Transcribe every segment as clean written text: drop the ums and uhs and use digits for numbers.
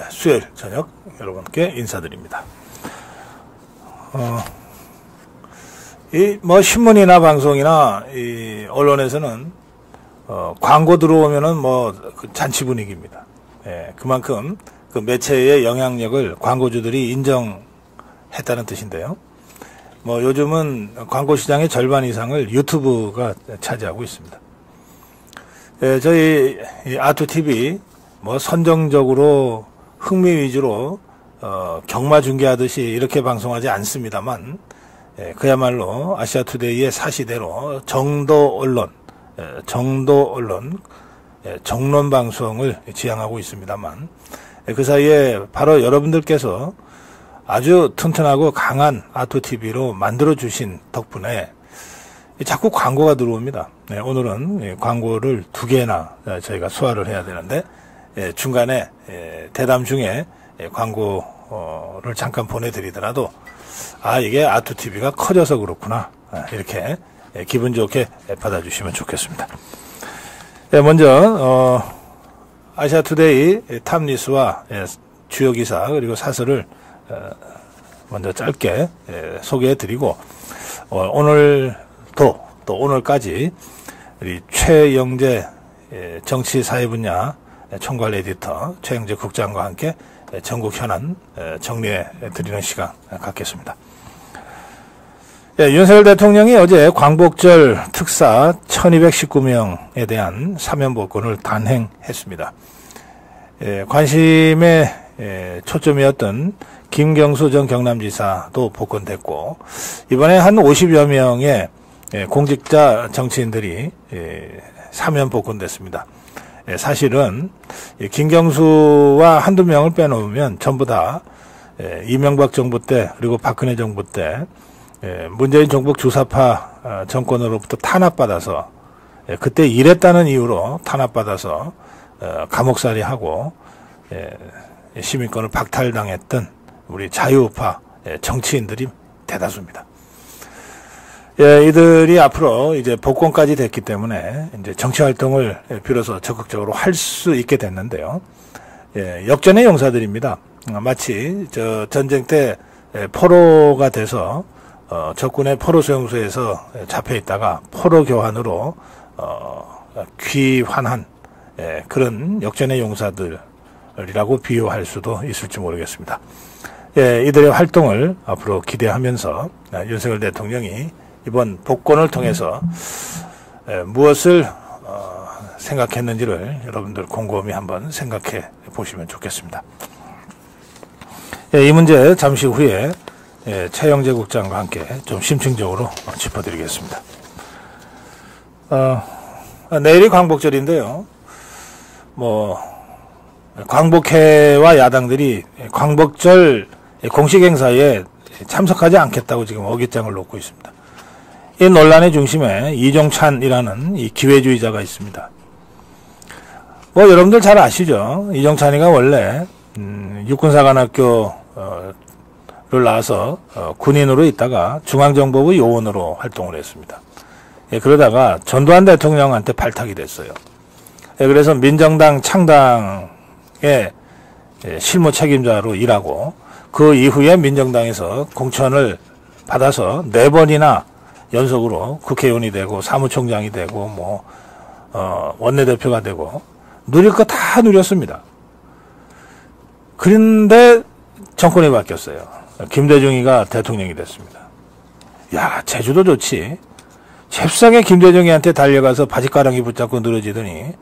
수요일 저녁 여러분께 인사드립니다. 뭐 신문이나 방송이나 이 언론에서는 광고 들어오면은 뭐 잔치 분위기입니다. 그만큼 그 매체의 영향력을 광고주들이 인정했다는 뜻인데요. 뭐 요즘은 광고 시장의 절반 이상을 유튜브가 차지하고 있습니다. 저희 아투TV 뭐 선정적으로 흥미 위주로 경마 중계하듯이 이렇게 방송하지 않습니다만, 그야말로 아시아투데이의 사시대로 정도 언론, 정론 방송을 지향하고 있습니다만, 그 사이에 바로 여러분들께서 아주 튼튼하고 강한 아투TV로 만들어주신 덕분에 자꾸 광고가 들어옵니다. 오늘은 광고를 2개나 저희가 소화를 해야 되는데, 중간에 대담 중에 광고를 잠깐 보내드리더라도 이게 아투TV가 커져서 그렇구나, 이렇게 기분 좋게 받아주시면 좋겠습니다. 먼저 아시아투데이 탑뉴스와 주요 기사 그리고 사설을 먼저 짧게 소개해드리고, 오늘도 또 오늘까지 우리 최영재 정치사회 분야 총괄 에디터 최영재 국장과 함께 전국 현안 정리해 드리는 시간 갖겠습니다. 윤석열 대통령이 어제 광복절 특사 1219명에 대한 사면복권을 단행했습니다. 관심의 초점이었던 김경수 전 경남지사도 복권됐고, 이번에 한 50여 명의 공직자 정치인들이 사면 복권됐습니다. 사실은 김경수와 한두 명을 빼놓으면 전부 다 이명박 정부 때 그리고 박근혜 정부 때 문재인 정부 주사파 정권으로부터 탄압받아서, 그때 일했다는 이유로 탄압받아서 감옥살이하고 시민권을 박탈당했던 우리 자유우파 정치인들이 대다수입니다. 이들이 앞으로 이제 복권까지 됐기 때문에 이제 정치 활동을 비로소 적극적으로 할 수 있게 됐는데요. 역전의 용사들입니다. 마치 저 전쟁 때 포로가 돼서 적군의 포로 수용소에서 잡혀 있다가 포로 교환으로 귀환한 그런 역전의 용사들이라고 비유할 수도 있을지 모르겠습니다. 이들의 활동을 앞으로 기대하면서 윤석열 대통령이 이번 복권을 통해서 무엇을 생각했는지를 여러분들 곰곰이 한번 생각해 보시면 좋겠습니다. 이 문제 잠시 후에 최영재 국장과 함께 좀 심층적으로 짚어드리겠습니다. 내일이 광복절인데요. 광복회와 야당들이 광복절 공식 행사에 참석하지 않겠다고 지금 어깃장을 놓고 있습니다. 이 논란의 중심에 이종찬이라는 이 기회주의자가 있습니다. 여러분들 잘 아시죠? 이종찬이가 원래 육군사관학교를 나와서 군인으로 있다가 중앙정보부 요원으로 활동을 했습니다. 그러다가 전두환 대통령한테 발탁이 됐어요. 그래서 민정당 창당의 실무 책임자로 일하고, 그 이후에 민정당에서 공천을 받아서 4번이나 연속으로 국회의원이 되고 사무총장이 되고 원내대표가 되고 누릴 거 다 누렸습니다. 그런데 정권이 바뀌었어요. 김대중이가 대통령이 됐습니다. 제주도 좋지. 잽싸게 김대중이한테 달려가서 바지가랑이 붙잡고 늘어지더니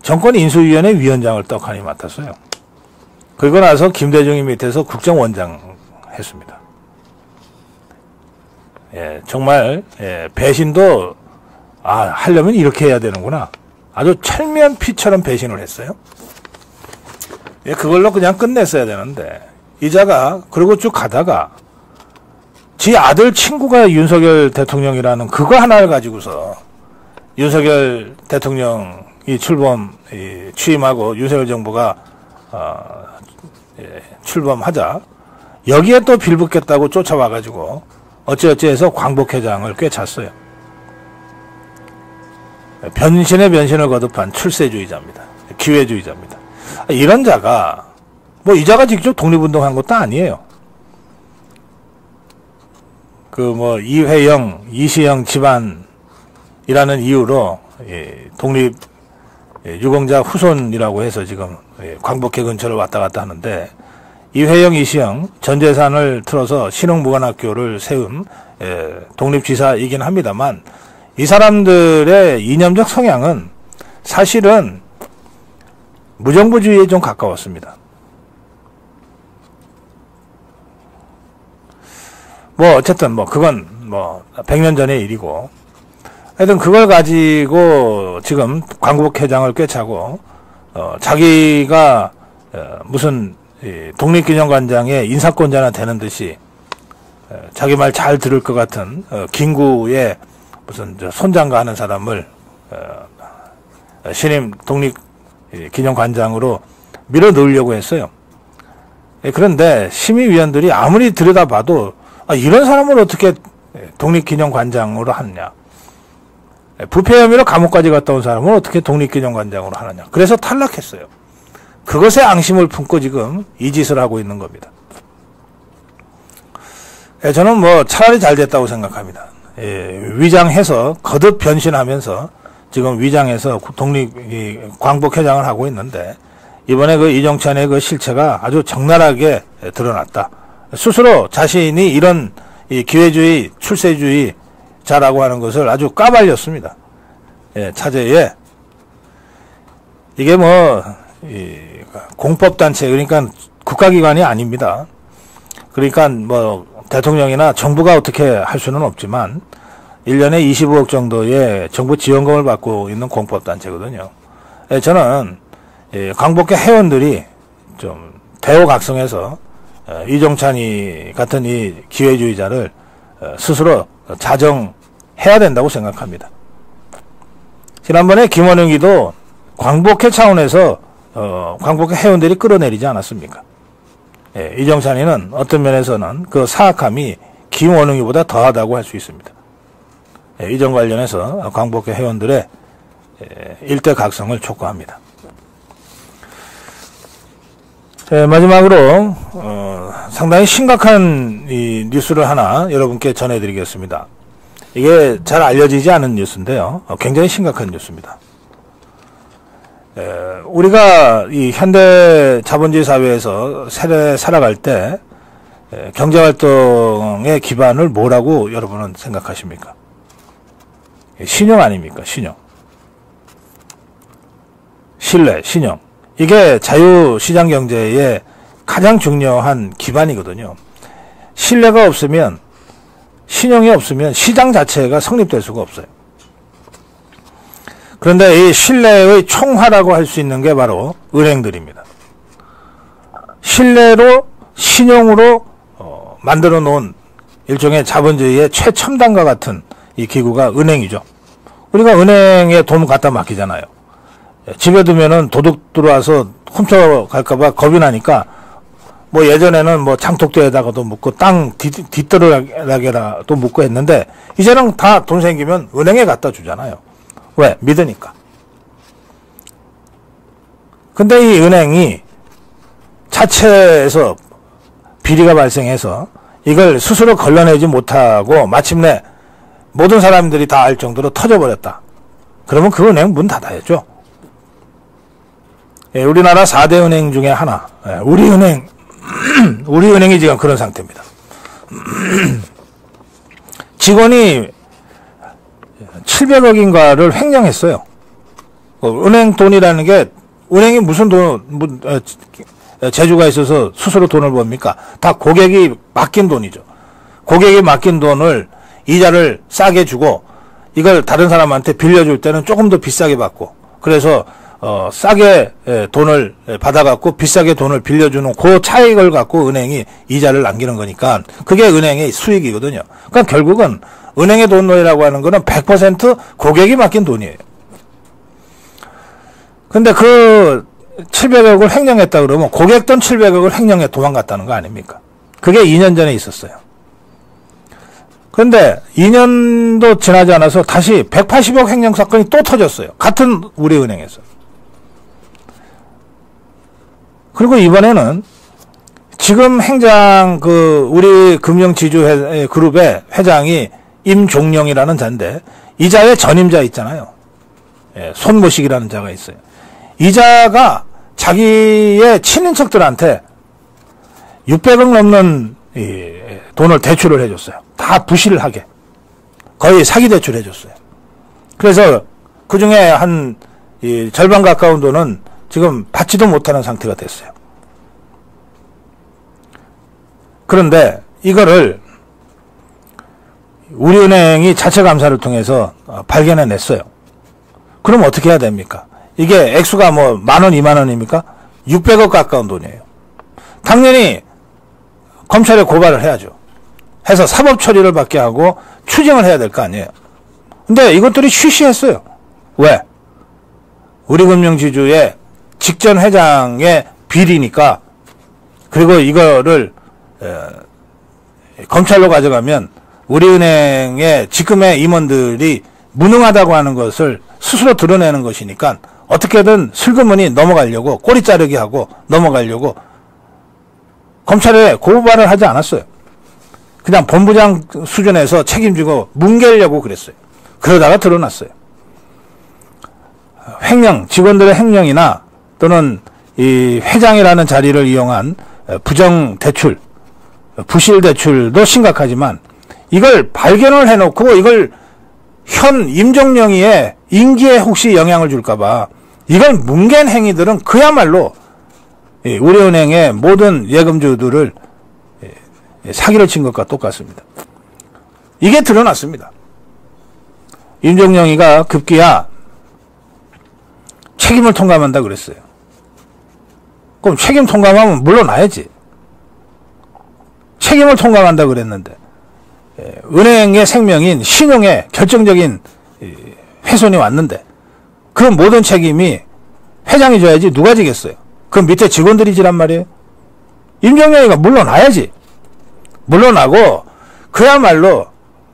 정권 인수위원회 위원장을 떡하니 맡았어요. 그리고 나서 김대중이 밑에서 국정원장 했습니다. 정말 배신도 하려면 이렇게 해야 되는구나. 아주 철면피처럼 배신을 했어요. 그걸로 그냥 끝냈어야 되는데, 이자가 그러고 쭉 가다가 지 아들 친구가 윤석열 대통령이라는 그거 하나를 가지고서 윤석열 대통령이 취임하고 윤석열 정부가 출범하자 여기에 또 빌붙겠다고 쫓아와가지고 어찌어찌해서 광복회장을 꿰찼어요. 변신의 변신을 거듭한 출세주의자입니다. 기회주의자입니다. 이런 자가 뭐 이자가 직접 독립운동한 것도 아니에요. 그 뭐 이회영, 이시영 집안이라는 이유로 독립 유공자 후손이라고 해서 지금 광복회 근처를 왔다 갔다 하는데, 이회영, 이시영 전 재산을 틀어서 신흥무관학교를 세운 독립지사이긴 합니다만, 이 사람들의 이념적 성향은 사실은 무정부주의에 좀 가까웠습니다. 뭐 어쨌든 뭐 그건 뭐 100년 전의 일이고, 하여튼 그걸 가지고 지금 광복회장을 꿰차고 자기가 무슨 독립기념관장의 인사권자나 되는 듯이 자기 말 잘 들을 것 같은 김구의 무슨 손장가 하는 사람을 신임 독립기념관장으로 밀어 넣으려고 했어요. 그런데 심의위원들이 아무리 들여다봐도 이런 사람을 어떻게 독립기념관장으로 하느냐, 부패 혐의로 감옥까지 갔다 온 사람을 어떻게 독립기념관장으로 하느냐, 그래서 탈락했어요. 그것에 앙심을 품고 지금 이 짓을 하고 있는 겁니다. 저는 뭐 차라리 잘 됐다고 생각합니다. 위장해서 거듭 변신하면서 지금 위장해서 광복회장을 하고 있는데, 이번에 그 이정찬의 그 실체가 아주 적나라하게 드러났다. 스스로 자신이 이런 기회주의, 출세주의자라고 하는 것을 아주 까발렸습니다. 차제에. 이게 뭐 공법단체, 그러니까 국가기관이 아닙니다. 그러니까 뭐 대통령이나 정부가 어떻게 할 수는 없지만 1년에 25억 정도의 정부 지원금을 받고 있는 공법단체거든요. 저는 광복회 회원들이 좀 대호각성해서 이정찬이 같은 이 기회주의자를 스스로 자정해야 된다고 생각합니다. 지난번에 김원영이도 광복회 차원에서 광복회 회원들이 끌어내리지 않았습니까? 이정찬이는 어떤 면에서는 그 사악함이 김원영이보다 더하다고 할 수 있습니다. 이전 관련해서 광복회 회원들의 일대각성을 촉구합니다. 마지막으로 상당히 심각한 이 뉴스를 하나 여러분께 전해드리겠습니다. 이게 잘 알려지지 않은 뉴스인데요, 굉장히 심각한 뉴스입니다. 우리가 이 현대 자본주의 사회에서 살아갈 때 경제활동의 기반을 뭐라고 여러분은 생각하십니까? 신용 아닙니까? 신용. 신뢰, 신용. 이게 자유시장 경제의 가장 중요한 기반이거든요. 신뢰가 없으면, 신용이 없으면 시장 자체가 성립될 수가 없어요. 그런데 이 신뢰의 총화라고 할 수 있는 게 바로 은행들입니다. 신뢰로, 신용으로 만들어 놓은 일종의 자본주의의 최첨단과 같은 이 기구가 은행이죠. 우리가 은행에 돈 갖다 맡기잖아요. 집에 두면은 도둑 들어와서 훔쳐갈까봐 겁이 나니까 뭐 예전에는 뭐 장독대에다가도 묻고 땅 뒷뜰락에라도 묻고 했는데, 이제는 다 돈 생기면 은행에 갖다 주잖아요. 왜? 믿으니까. 근데 이 은행이 자체에서 비리가 발생해서 이걸 스스로 걸러내지 못하고 마침내 모든 사람들이 다 알 정도로 터져버렸다. 그러면 그 은행 문 닫아야죠. 우리나라 4대 은행 중에 하나, 우리은행, 우리은행이 지금 그런 상태입니다. 직원이 700억인가를 횡령했어요. 은행 돈이라는 게, 은행이 무슨 재주가 있어서 스스로 돈을 법니까? 다 고객이 맡긴 돈이죠. 고객이 맡긴 돈을 이자를 싸게 주고, 이걸 다른 사람한테 빌려줄 때는 조금 더 비싸게 받고, 그래서 싸게 돈을 받아갖고 비싸게 돈을 빌려주는 그 차익을 갖고 은행이 이자를 남기는 거니까 그게 은행의 수익이거든요. 그러니까 결국은 은행의 돈이라고 하는 거는 100% 고객이 맡긴 돈이에요. 근데 그 700억을 횡령했다 그러면 고객 돈 700억을 횡령해 도망갔다는 거 아닙니까? 그게 2년 전에 있었어요. 그런데 2년도 지나지 않아서 다시 180억 횡령 사건이 또 터졌어요. 같은 우리은행에서. 그리고 이번에는 지금 행장 우리 금융지주 그룹의 회장이 임종영이라는 자인데 이 자의 전임자 있잖아요. 예, 손모식이라는 자가 있어요. 이 자가 자기의 친인척들한테 600억 넘는 돈을 대출을 해줬어요. 다 부실을 하게. 거의 사기 대출 해줬어요. 그래서 그 중에 한 절반 가까운 돈은 지금 받지도 못하는 상태가 됐어요. 그런데 이거를 우리은행이 자체 감사를 통해서 발견해냈어요. 그럼 어떻게 해야 됩니까? 이게 액수가 뭐 10,000원, 20,000원입니까? 600억 가까운 돈이에요. 당연히 검찰에 고발을 해야죠. 해서 사법 처리를 받게 하고 추징을 해야 될 거 아니에요. 근데 이것들이 쉬쉬했어요. 왜? 우리금융지주의 직전 회장의 비리니까. 그리고 이거를 검찰로 가져가면 우리은행의 지금의 임원들이 무능하다고 하는 것을 스스로 드러내는 것이니까 어떻게든 슬그머니 넘어가려고 꼬리 자르기 하고 넘어가려고 검찰에 고발을 하지 않았어요. 그냥 본부장 수준에서 책임지고 뭉개려고 그랬어요. 그러다가 드러났어요. 횡령, 직원들의 횡령이나 또는 이 회장이라는 자리를 이용한 부정 대출, 부실 대출도 심각하지만 이걸 발견을 해놓고 이걸 현 임종영이의 임기에 혹시 영향을 줄까봐 이걸 뭉갠 행위들은 그야말로 우리은행의 모든 예금주들을 사기를 친 것과 똑같습니다. 이게 드러났습니다. 임종영이가 급기야 책임을 통감한다 그랬어요. 그럼 책임 통감하면 물러나야지. 책임을 통감한다 그랬는데 은행의 생명인 신용에 결정적인 훼손이 왔는데 그 모든 책임이 회장이 져야지 누가 지겠어요? 그 밑에 직원들이 지란 말이에요. 임종영이가 물러나야지. 물러나고 그야말로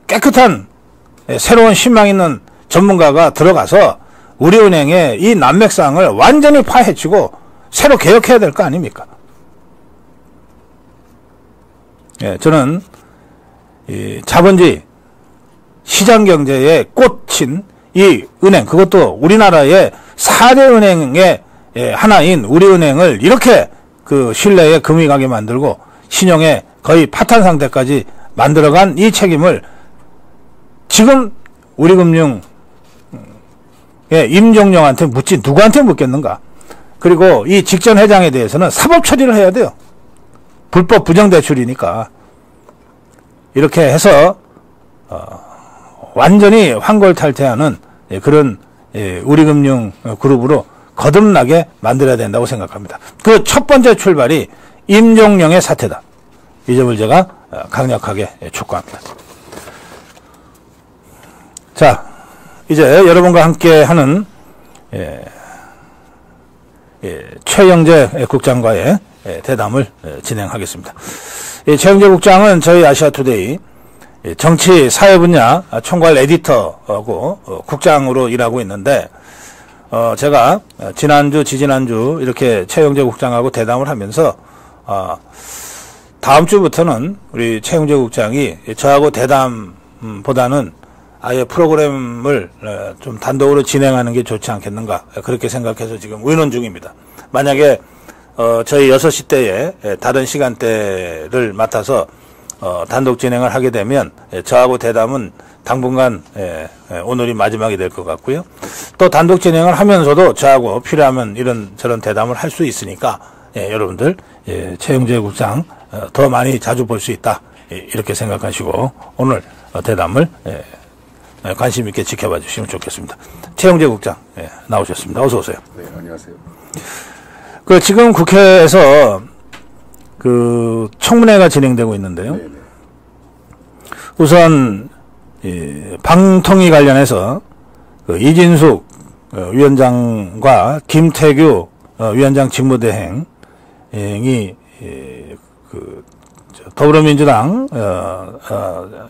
깨끗한 새로운 신망 있는 전문가가 들어가서 우리은행의 이 난맥상을 완전히 파헤치고 새로 개혁해야 될 거 아닙니까? 예, 저는 이 자본주의 시장경제의 꽃인 이 은행, 그것도 우리나라의 4대 은행의 하나인 우리은행을 이렇게 그 신뢰에 금이 가게 만들고 신용에 거의 파탄 상태까지 만들어간 이 책임을 지금 우리금융의 임종영한테 묻지 누구한테 묻겠는가? 그리고 이 직전 회장에 대해서는 사법 처리를 해야 돼요. 불법 부정대출이니까. 이렇게 해서 완전히 환골탈태하는 그런 우리금융 그룹으로 거듭나게 만들어야 된다고 생각합니다. 그 첫 번째 출발이 임종영의 사태다. 이 점을 제가 강력하게 촉구합니다. 자, 이제 여러분과 함께 하는 최영재 국장과의 대담을 진행하겠습니다. 최영재 국장은 저희 아시아투데이 정치 사회 분야 총괄 에디터하고 국장으로 일하고 있는데 제가 지난주 지지난주 이렇게 최영재 국장하고 대담을 하면서 다음 주부터는 우리 최영재 국장이 저하고 대담보다는 아예 프로그램을 좀 단독으로 진행하는 게 좋지 않겠는가 그렇게 생각해서 지금 의논 중입니다. 만약에 저희 6시 때에 다른 시간대를 맡아서 단독 진행을 하게 되면 저하고 대담은 당분간 오늘이 마지막이 될 것 같고요. 또 단독 진행을 하면서도 저하고 필요하면 이런 저런 대담을 할 수 있으니까 여러분들 최영재 국장 더 많이 자주 볼 수 있다 이렇게 생각하시고 오늘 대담을 관심 있게 지켜봐 주시면 좋겠습니다. 최영재 국장 나오셨습니다. 어서 오세요. 네, 안녕하세요. 지금 국회에서 청문회가 진행되고 있는데요. 네네. 우선 방통위 관련해서 이진숙 위원장과 김태규 위원장 직무대행이 더불어민주당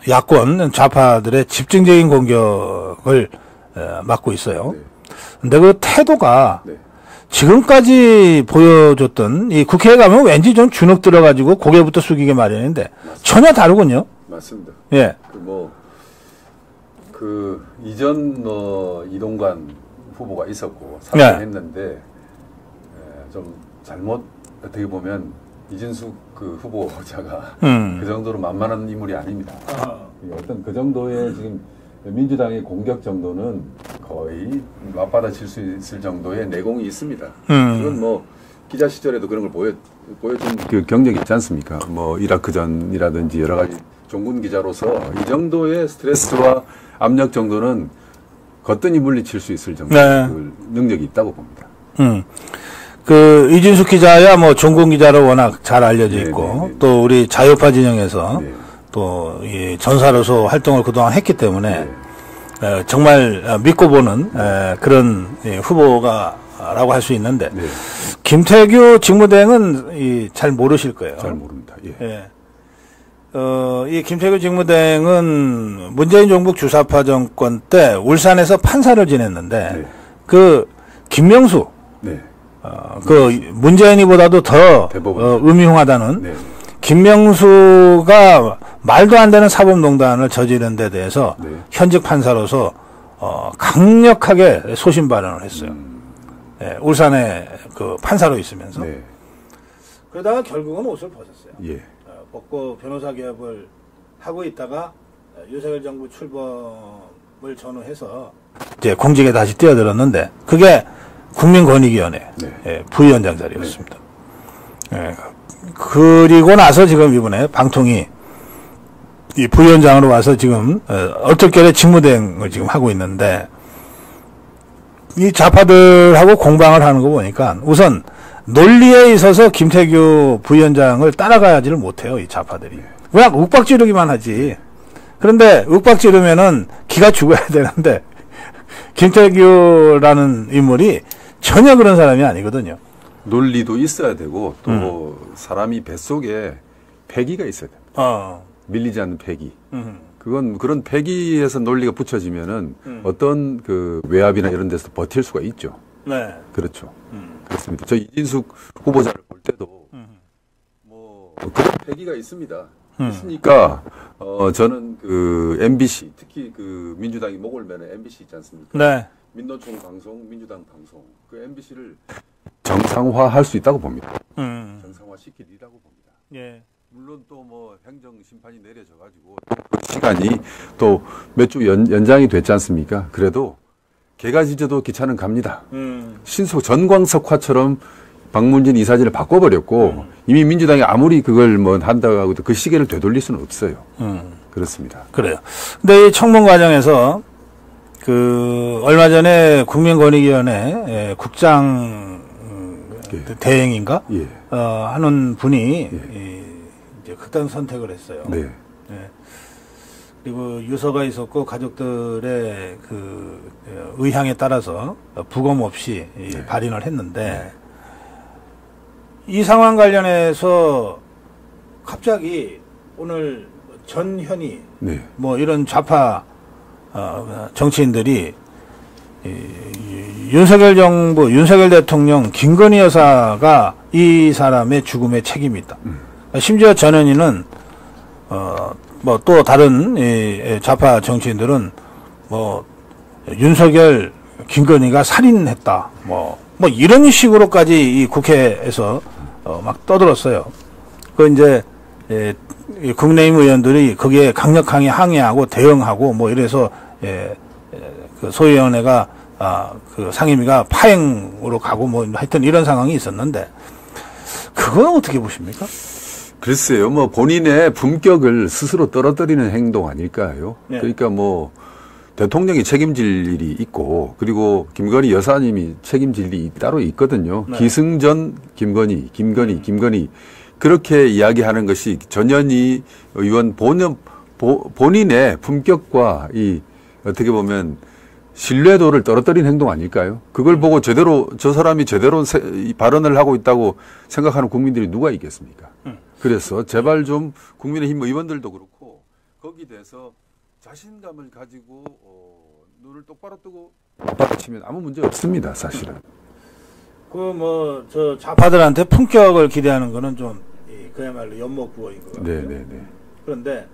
야권 좌파들의 집중적인 공격을 맡고 있어요. 네. 근데 그 태도가 네. 지금까지 보여줬던 이 국회에 가면 왠지 좀 주눅 들어가지고 고개부터 숙이게 마련인데 전혀 다르군요. 맞습니다. 예. 이전 이동관 후보가 있었고 사퇴했는데 좀 잘못 어떻게 보면 이진숙 그 후보자가 그 정도로 만만한 인물이 아닙니다. 어떤 그 정도의 지금 민주당의 공격 정도는 거의 맞받아칠 수 있을 정도의 내공이 있습니다. 그건 뭐 기자 시절에도 그런 걸 보여준 그 경력이 있지 않습니까? 뭐 이라크전이라든지 여러 가지 종군 기자로서 이 정도의 스트레스와 압력 정도는 거뜬히 물리칠 수 있을 정도의 네. 그 능력이 있다고 봅니다. 그 이진숙 기자야 뭐 종군 기자로 워낙 잘 알려져 있고 네네네. 또 우리 자유파 진영에서 네. 또 이 전사로서 활동을 그동안 했기 때문에 네. 정말 믿고 보는 그런 후보가라고 할 수 있는데 네. 김태규 직무대행은 잘 모르실 거예요. 잘 모릅니다. 예. 예. 이 김태규 직무대행은 문재인 정부 주사파 정권 때 울산에서 판사를 지냈는데 네. 그 김명수 네. 그 문재인이보다도 더 대법원. 음흉하다는 네. 김명수가 말도 안 되는 사법농단을 저지른 데 대해서 네. 현직 판사로서 강력하게 소신 발언을 했어요. 예, 울산에 그 판사로 있으면서. 네. 그러다가 결국은 옷을 벗었어요. 예. 벗고 변호사 개업을 하고 있다가 윤석열 정부 출범을 전후해서 이제 공직에 다시 뛰어들었는데 그게 국민권익위원회 네. 부위원장 자리였습니다. 예, 그리고 나서 지금 이번에 방통위 이 부위원장으로 와서 지금 얼떨결에 직무대행을 지금 하고 있는데 이 좌파들하고 공방을 하는 거 보니까 우선 논리에 있어서 김태규 부위원장을 따라가지를 못해요, 이 좌파들이. 그냥 윽박지르기만 하지. 그런데 윽박지르면은 기가 죽어야 되는데 김태규라는 인물이 전혀 그런 사람이 아니거든요. 논리도 있어야 되고 또 사람이 뱃속에 패기가 있어야 됩니다. 밀리지 않는 패기. 그건 그런 패기에서 논리가 붙여지면은 어떤 그 외압이나 이런 데서 버틸 수가 있죠. 네. 그렇죠. 그렇습니다. 저 이진숙 후보자를 볼 때도 뭐 그런 패기가 있습니다. 있으니까 저는 그 MBC 특히 그 민주당이 목을 매는 MBC 있지 않습니까? 네. 민노총 방송, 민주당 방송 그 MBC를 정상화할 수 있다고 봅니다. 정상화 시키리라고 봅니다. 예. 물론 또 뭐 행정 심판이 내려져 가지고 시간이 또 몇 주 연장이 됐지 않습니까? 그래도 개가 짖어도 기차는 갑니다. 신속 전광석화처럼 박문진 이사진을 바꿔버렸고 이미 민주당이 아무리 그걸 뭐 한다고 하고 그 시계를 되돌릴 수는 없어요. 그렇습니다. 그래요. 근데 이 청문 과정에서 그 얼마 전에 국민권익위원회 국장 대행인가 예. 하는 분이 예. 이제 극단 선택을 했어요. 네. 예. 그리고 유서가 있었고 가족들의 그 의향에 따라서 부검 없이 네. 발인을 했는데 이 상황 관련해서 갑자기 오늘 전현희 네. 뭐 이런 좌파 정치인들이 윤석열 정부, 윤석열 대통령 김건희 여사가 이 사람의 죽음에 책임이 있다. 심지어 전현희는 뭐 또 다른 좌파 정치인들은 뭐 윤석열, 김건희가 살인했다. 뭐 이런 식으로까지 이 국회에서 막 떠들었어요. 그 이제 이 국민의힘 의원들이 거기에 강력하게 항의하고 대응하고 뭐 이래서 그 소위원회가 그 상임위가 파행으로 가고 뭐 하여튼 이런 상황이 있었는데 그건 어떻게 보십니까? 글쎄요, 뭐 본인의 품격을 스스로 떨어뜨리는 행동 아닐까요? 네. 그러니까 뭐 대통령이 책임질 일이 있고 그리고 김건희 여사님이 책임질 일이 따로 있거든요. 네. 기승전 김건희 그렇게 이야기하는 것이 전현희 의원 본인의 품격과 이 어떻게 보면 신뢰도를 떨어뜨린 행동 아닐까요? 그걸 보고 제대로 저 사람이 제대로 발언을 하고 있다고 생각하는 국민들이 누가 있겠습니까? 그래서 제발 좀 국민의힘 의원들도 그렇고 거기에 대해서 자신감을 가지고 눈을 똑바로 뜨고 받아치면 아무 문제 없습니다, 사실은. 저 좌파들한테 품격을 기대하는 거는 좀 그야말로 연목구어인 것 같아요. 네네네. 그런데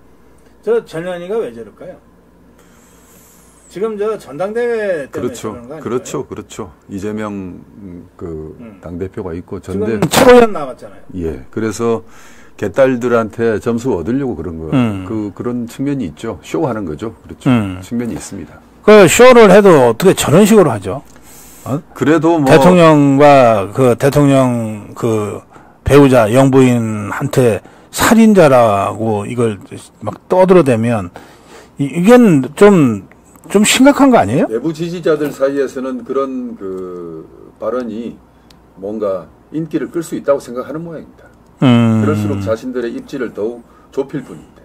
저 전현희가 왜 저럴까요? 지금 저 전당대회 때문에 저런 거 아니에요? 그렇죠. 이재명 당대표가 있고 지금 최고위원 나왔잖아요. 예. 그래서 개딸들한테 점수 얻으려고 그런 거, 그런 측면이 있죠. 쇼하는 거죠. 그렇죠. 측면이 있습니다. 그 쇼를 해도 어떻게 저런 식으로 하죠? 그래도 뭐 대통령과 대통령 배우자 영부인한테 살인자라고 이걸 막 떠들어대면 이게 좀 심각한 거 아니에요? 내부 지지자들 사이에서는 그런 발언이 뭔가 인기를 끌 수 있다고 생각하는 모양입니다. 그럴수록 자신들의 입지를 더욱 좁힐 뿐인데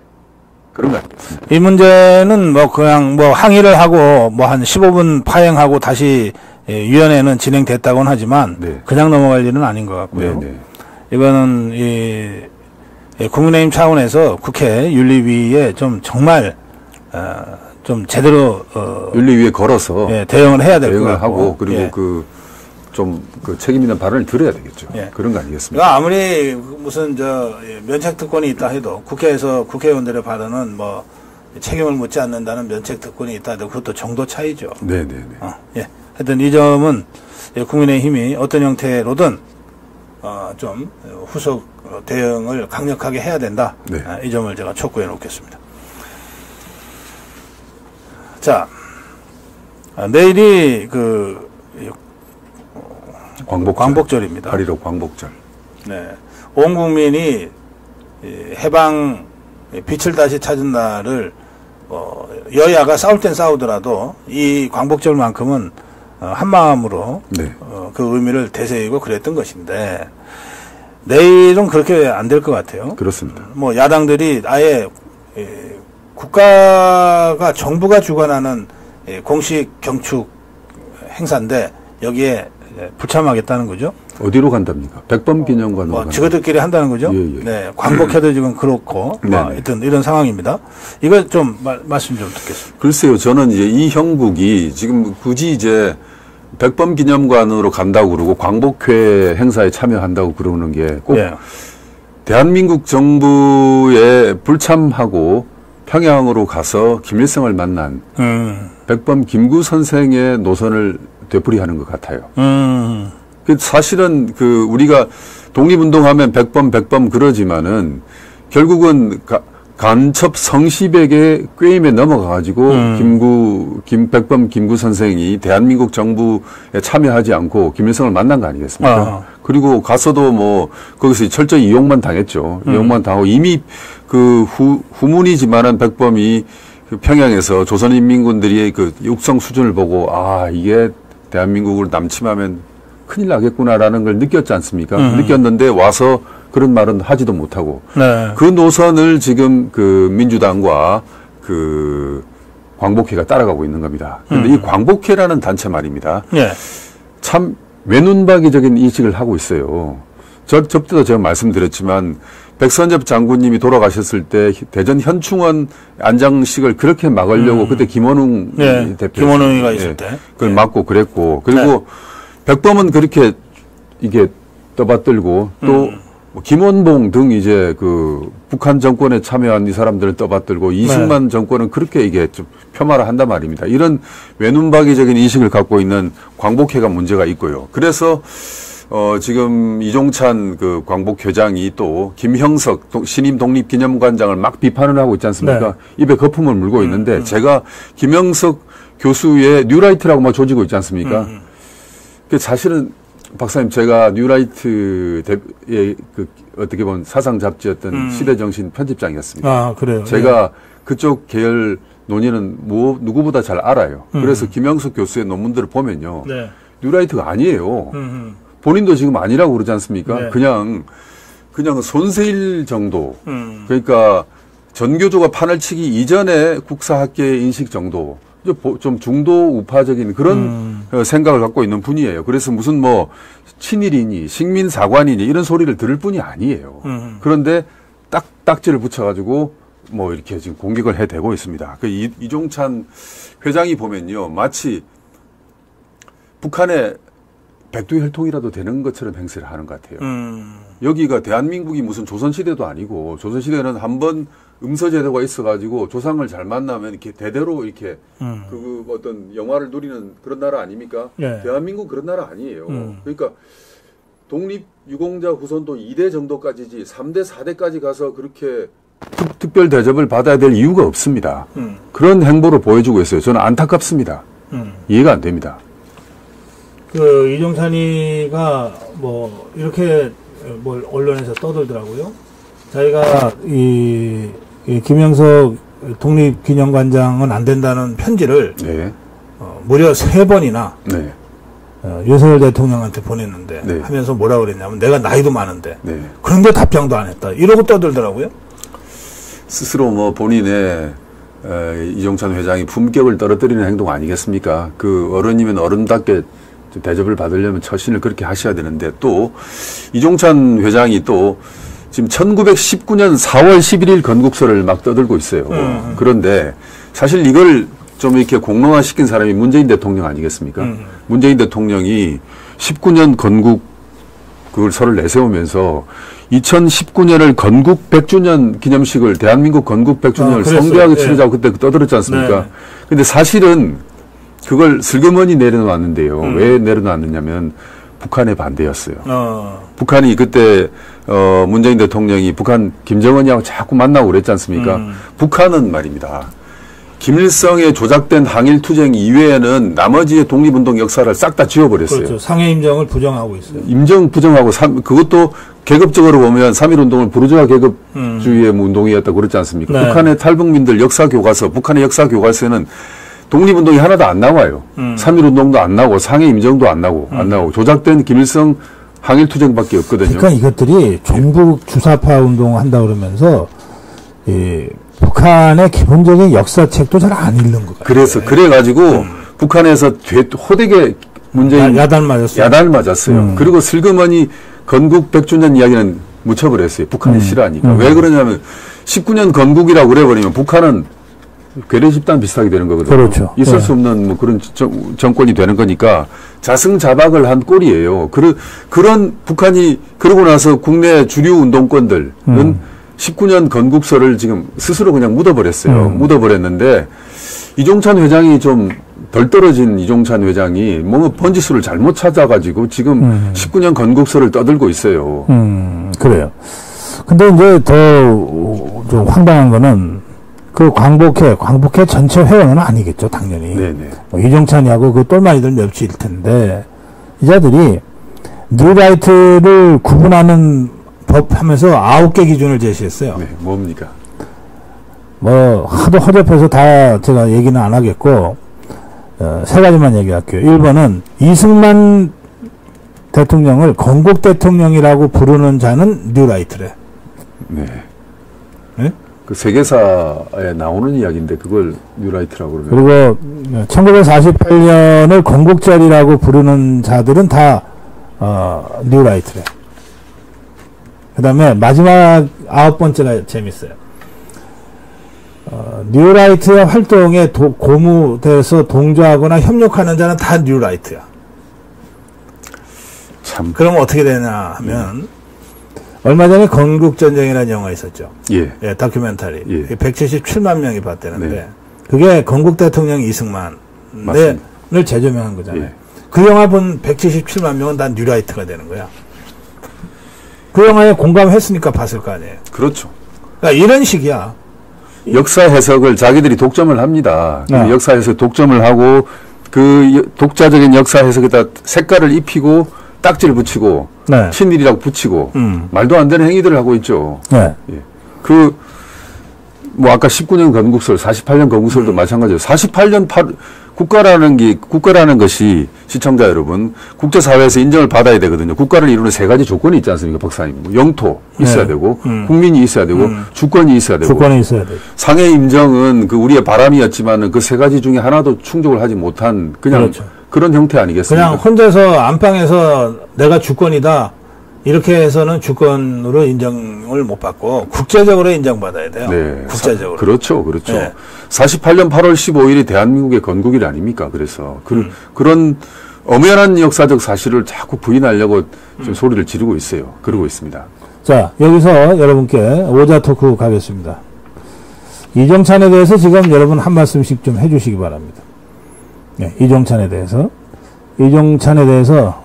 그런 거 아니겠습니까? 이 문제는 그냥 항의를 하고 한 15분 파행하고 다시 위원회는 진행됐다고는 하지만 네. 그냥 넘어갈 일은 아닌 것 같고요. 네네. 이거는 국민의힘 차원에서 국회 윤리위에 정말 좀 제대로 윤리위에 걸어서 대응을 해야 될 것 대응을 같고 하고 그리고 책임 있는 발언을 들어야 되겠죠. 그런 거 아니겠습니까? 아무리 무슨 면책 특권이 있다 해도 국회에서 국회의원들의 발언은 책임을 묻지 않는다는 면책 특권이 있다 해도 그것도 정도 차이죠. 네네네. 하여튼 이 점은 국민의힘이 어떤 형태로든 좀 후속 대응을 강력하게 해야 된다. 네. 이 점을 제가 촉구해 놓겠습니다. 자, 내일이 광복절입니다. 8.15 광복절. 네. 온 국민이 해방 빛을 다시 찾은 날을 여야가 싸울 땐 싸우더라도 이 광복절만큼은 한 마음으로 네. 그 의미를 되새기고 그랬던 것인데 내일은 그렇게 안 될 것 같아요. 그렇습니다. 야당들이 아예 국가가 정부가 주관하는 공식 경축 행사인데 여기에 불참하겠다는 거죠. 어디로 간답니까? 백범기념관으로 지그들끼리 한다는 거죠. 예. 네, 광복해도 지금 그렇고 하여튼 이런 상황입니다. 이거 좀 말씀 좀 듣겠습니다. 글쎄요, 저는 이제 이 형국이 지금 굳이 이제 백범기념관으로 간다고 그러고 광복회 행사에 참여한다고 그러는 게 꼭 대한민국 정부에 불참하고 평양으로 가서 김일성을 만난 백범 김구 선생의 노선을 되풀이하는 것 같아요. 사실은 우리가 독립운동하면 백범 그러지만은 결국은 간첩 성시백의 꾀임에 넘어가가지고 백범 김구 선생이 대한민국 정부에 참여하지 않고 김일성을 만난 거 아니겠습니까? 그리고 가서도 거기서 철저히 이용만 당했죠. 이용만 당하고 이미 후문이지만은 백범이 평양에서 조선인민군들이 육성 수준을 보고 이게 대한민국을 남침하면 큰일 나겠구나라는 걸 느꼈지 않습니까? 느꼈는데 와서 그런 말은 하지도 못하고 그 노선을 지금 민주당과 광복회가 따라가고 있는 겁니다. 그런데 이 광복회라는 단체 말입니다. 참 외눈박이적인 인식을 하고 있어요. 저때도 제가 말씀드렸지만 백선엽 장군님이 돌아가셨을 때 대전 현충원 안장식을 그렇게 막으려고 그때 김원웅 대표 김원웅이가 있을 때 그걸 막고 그랬고 그리고 백범은 그렇게 이게 떠받들고 또 김원봉 등 이제 북한 정권에 참여한 이 사람들을 떠받들고 이승만 정권은 그렇게 이게 좀 폄하를 한단 말입니다. 이런 외눈박이적인 인식을 갖고 있는 광복회가 문제가 있고요. 그래서 지금 이종찬 광복회장이 또 김형석 신임 독립기념관장을 막 비판을 하고 있지 않습니까? 입에 거품을 물고 있는데 제가 김형석 교수의 뉴라이트라고 막 조지고 있지 않습니까? 사실은 박사님 제가 뉴라이트의 어떻게 보면 사상 잡지였던 시대정신 편집장이었습니다. 그래요. 제가 그쪽 계열 논의는 누구보다 잘 알아요. 그래서 김형석 교수의 논문들을 보면요. 뉴라이트가 아니에요. 본인도 지금 아니라고 그러지 않습니까? 그냥 손세일 정도. 그러니까 전교조가 판을 치기 이전에 국사학계의 인식 정도. 좀 중도 우파적인 그런 생각을 갖고 있는 분이에요. 그래서 무슨 친일이니 식민사관이니 이런 소리를 들을 뿐이 아니에요. 그런데 딱지를 붙여가지고 이렇게 지금 공격을 해대고 있습니다. 이종찬 회장이 보면요. 마치 북한의 백두혈통이라도 되는 것처럼 행세를 하는 것 같아요. 여기가 대한민국이 무슨 조선시대도 아니고, 조선시대는 한번 음서제도가 있어가지고 조상을 잘 만나면 이렇게 대대로 이렇게 그 어떤 영화를 누리는 그런 나라 아닙니까? 네. 대한민국 그런 나라 아니에요. 그러니까 독립유공자 후손도 2대 정도까지지 3대, 4대까지 가서 그렇게 특별 대접을 받아야 될 이유가 없습니다. 그런 행보를 보여주고 있어요. 저는 안타깝습니다. 이해가 안 됩니다. 그 이종찬이가 뭐 이렇게 뭘 언론에서 떠들더라고요. 자기가 이 김영석 독립기념관장은 안 된다는 편지를 네. 무려 3번이나 네. 윤석열 대통령한테 보냈는데 네. 하면서 뭐라 그랬냐면 내가 나이도 많은데 네. 그런데 답장도 안 했다. 이러고 떠들더라고요. 스스로 뭐 본인의 이종찬 회장이 품격을 떨어뜨리는 행동 아니겠습니까? 그 어른이면 어른답게 대접을 받으려면 처신을 그렇게 하셔야 되는데, 또 이종찬 회장이 또 지금 1919년 4월 11일 건국설을 막 떠들고 있어요. 그런데 사실 이걸 좀 이렇게 공론화시킨 사람이 문재인 대통령 아니겠습니까? 문재인 대통령이 19년 건국 그걸 설을 내세우면서 2019년을 건국 100주년 기념식을, 대한민국 건국 100주년을 성대하게 치르자고 그때 떠들었지 않습니까? 네. 근데 사실은 그걸 슬그머니 내려놨는데요. 왜 내려놨느냐면 북한의 반대였어요. 북한이 그때 문재인 대통령이 북한 김정은이하고 자꾸 만나고 그랬지 않습니까? 북한은 말입니다. 김일성의 조작된 항일투쟁 이외에는 나머지의 독립운동 역사를 싹 다 지워버렸어요. 그렇죠. 상해 임정을 부정하고 있어요. 임정 부정하고 그것도 계급적으로 보면 3.1운동을 부르주아 계급주의의 운동이었다고 그랬지 않습니까? 네. 북한의 탈북민들 역사교과서, 북한의 역사교과서에는 독립운동이 하나도 안 나와요. 3.1운동도 안 나오고 상해 임정도 안 나오고 조작된 김일성 항일투쟁밖에 없거든요. 그러니까 이것들이 종북 주사파 운동을 한다 그러면서 북한의 기본적인 역사책도 잘 안 읽는 것 같아요. 그래가지고 북한에서 호되게 문재인 야단을 맞았어요. 그리고 슬그머니 건국 100주년 이야기는 묻혀버렸어요. 북한이 싫어하니까. 왜 그러냐면 19년 건국이라고 그래버리면 북한은 괴뢰 집단 비슷하게 되는 거거든요. 그렇죠. 있을 수 없는 뭐 그런 정권이 되는 거니까 자승자박을 한 꼴이에요. 그런 북한이 그러고 나서 국내 주류 운동권들은 19년 건국설을 지금 스스로 그냥 묻어버렸어요. 묻어버렸는데 이종찬 회장이 좀 덜 떨어진 이종찬 회장이 뭔가 번지수를 잘못 찾아가지고 지금 19년 건국설을 떠들고 있어요. 그래요. 근데 이제 더 좀 황당한 거는 그 광복회 전체 회원은 아니겠죠, 당연히. 네네. 뭐 이종찬이하고 그 똘마니들 몇일 텐데 이 자들이 뉴라이트를 구분하는 법 하면서 9개 기준을 제시했어요. 네, 뭡니까? 뭐 하도 허접해서 다 제가 얘기는 안 하겠고 3가지만 얘기할게요. 1번은 이승만 대통령을 건국 대통령이라고 부르는 자는 뉴라이트래. 네. 네? 그 세계사에 나오는 이야기인데 그걸 뉴라이트라고 그러면. 그리고 1948년을 건국절이라고 부르는 자들은 다 뉴라이트래. 그 다음에 마지막 9번째가 재밌어요. 뉴라이트의 활동에 고무돼서 동조하거나 협력하는 자는 다 뉴라이트야. 참. 그러면 어떻게 되냐 하면 얼마 전에 건국전쟁이라는 영화 있었죠. 예. 예, 다큐멘터리. 예. 177만 명이 봤다는데 네. 그게 건국 대통령 이승만을 재조명한 거잖아요. 예. 그 영화 본 177만 명은 다 뉴라이트가 되는 거야. 그 영화에 공감했으니까 봤을 거 아니에요. 그렇죠. 그러니까 이런 식이야. 역사 해석을 자기들이 독점을 합니다. 역사 해석 독점을 하고 그 독자적인 역사 해석에다 색깔을 입히고 딱지를 붙이고 네. 친일이라고 붙이고 말도 안 되는 행위들을 하고 있죠. 네. 예. 뭐 아까 19년 건국설, 48년 건국설도 마찬가지예요. 48년 국가라는 것이 시청자 여러분, 국제사회에서 인정을 받아야 되거든요. 국가를 이루는 3가지 조건이 있지 않습니까, 박사님? 뭐 영토 있어야 되고, 국민이 있어야 되고, 주권이 있어야 되고. 주권이 있어야 되고. 상해 임정은 그 우리의 바람이었지만은 그 3가지 중에 하나도 충족을 하지 못한 그냥 그렇죠. 그런 형태 아니겠습니까? 그냥 혼자서 안방에서 내가 주권이다. 이렇게 해서는 주권으로 인정을 못 받고 국제적으로 인정받아야 돼요. 네. 국제적으로. 그렇죠. 그렇죠. 네. 48년 8월 15일이 대한민국의 건국일 아닙니까? 그래서 그런 엄연한 역사적 사실을 자꾸 부인하려고 좀 소리를 지르고 있어요. 그러고 있습니다. 자, 여기서 여러분께 오자 토크 가겠습니다. 이종찬에 대해서 지금 여러분 한 말씀씩 좀 해주시기 바랍니다. 네, 이종찬에 대해서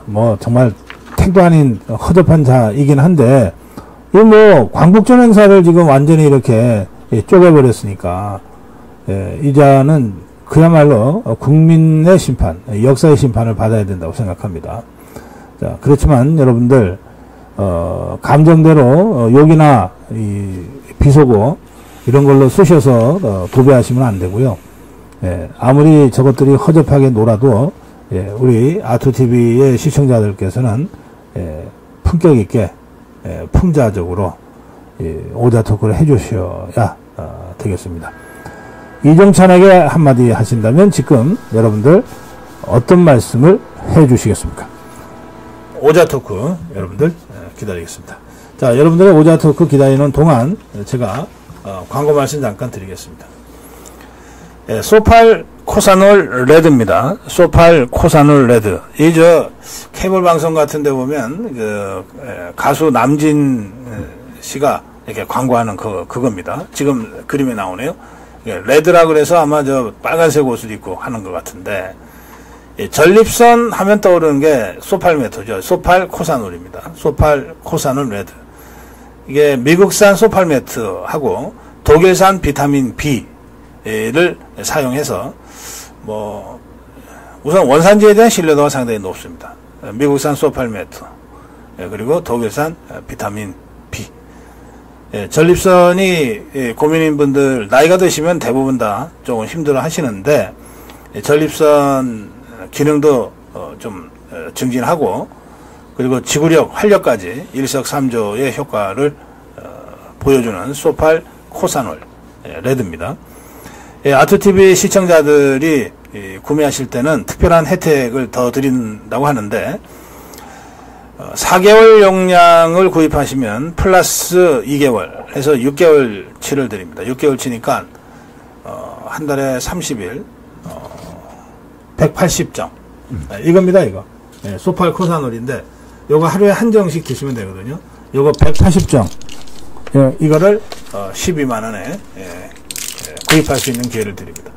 뭐 정말 택도 아닌 허접한 자이긴 한데, 이 뭐 광복절 행사를 지금 완전히 이렇게 쪼개버렸으니까, 이 자는 그야말로 국민의 심판, 역사의 심판을 받아야 된다고 생각합니다. 자, 그렇지만 여러분들 감정대로 욕이나 비속어 이런 걸로 쑤셔서 도배하시면 안 되고요. 아무리 저것들이 허접하게 놀아도 우리 아투TV의 시청자들께서는 품격 있게 풍자적으로 오자 토크를 해주셔야 되겠습니다. 이종찬에게 한마디 하신다면 지금 여러분들 어떤 말씀을 해주시겠습니까? 오자 토크 여러분들 기다리겠습니다. 자, 여러분들의 오자 토크 기다리는 동안 제가 광고 말씀 잠깐 드리겠습니다. 소팔 코사놀 레드입니다. 소팔 코사놀 레드. 이 케이블 방송 같은 데 보면 가수 남진 씨가 이렇게 광고하는 그겁니다. 지금 그림에 나오네요. 레드라 그래서 아마 빨간색 옷을 입고 하는 것 같은데, 전립선 하면 떠오르는 게 소팔메토죠. 소팔 코사놀입니다. 소팔 코사놀 레드. 이게 미국산 소팔메트하고 독일산 비타민 B를 사용해서 뭐 우선 원산지에 대한 신뢰도가 상당히 높습니다. 미국산 소팔메트 그리고 독일산 비타민 B. 전립선이 고민인 분들 나이가 드시면 대부분 다 조금 힘들어 하시는데, 전립선 기능도 좀 증진하고, 그리고 지구력, 활력까지 일석삼조의 효과를 보여주는 소팔 코사놀 레드입니다. 아투TV 시청자들이 구매하실 때는 특별한 혜택을 더 드린다고 하는데, 4개월 용량을 구입하시면 플러스 2개월 해서 6개월치를 드립니다. 6개월치니까 한 달에 30일 180정 이겁니다. 이거 소팔 코사놀인데 요거 하루에 한 정씩 드시면 되거든요. 요거 180정 이거를 12만원에 구입할 수 있는 기회를 드립니다.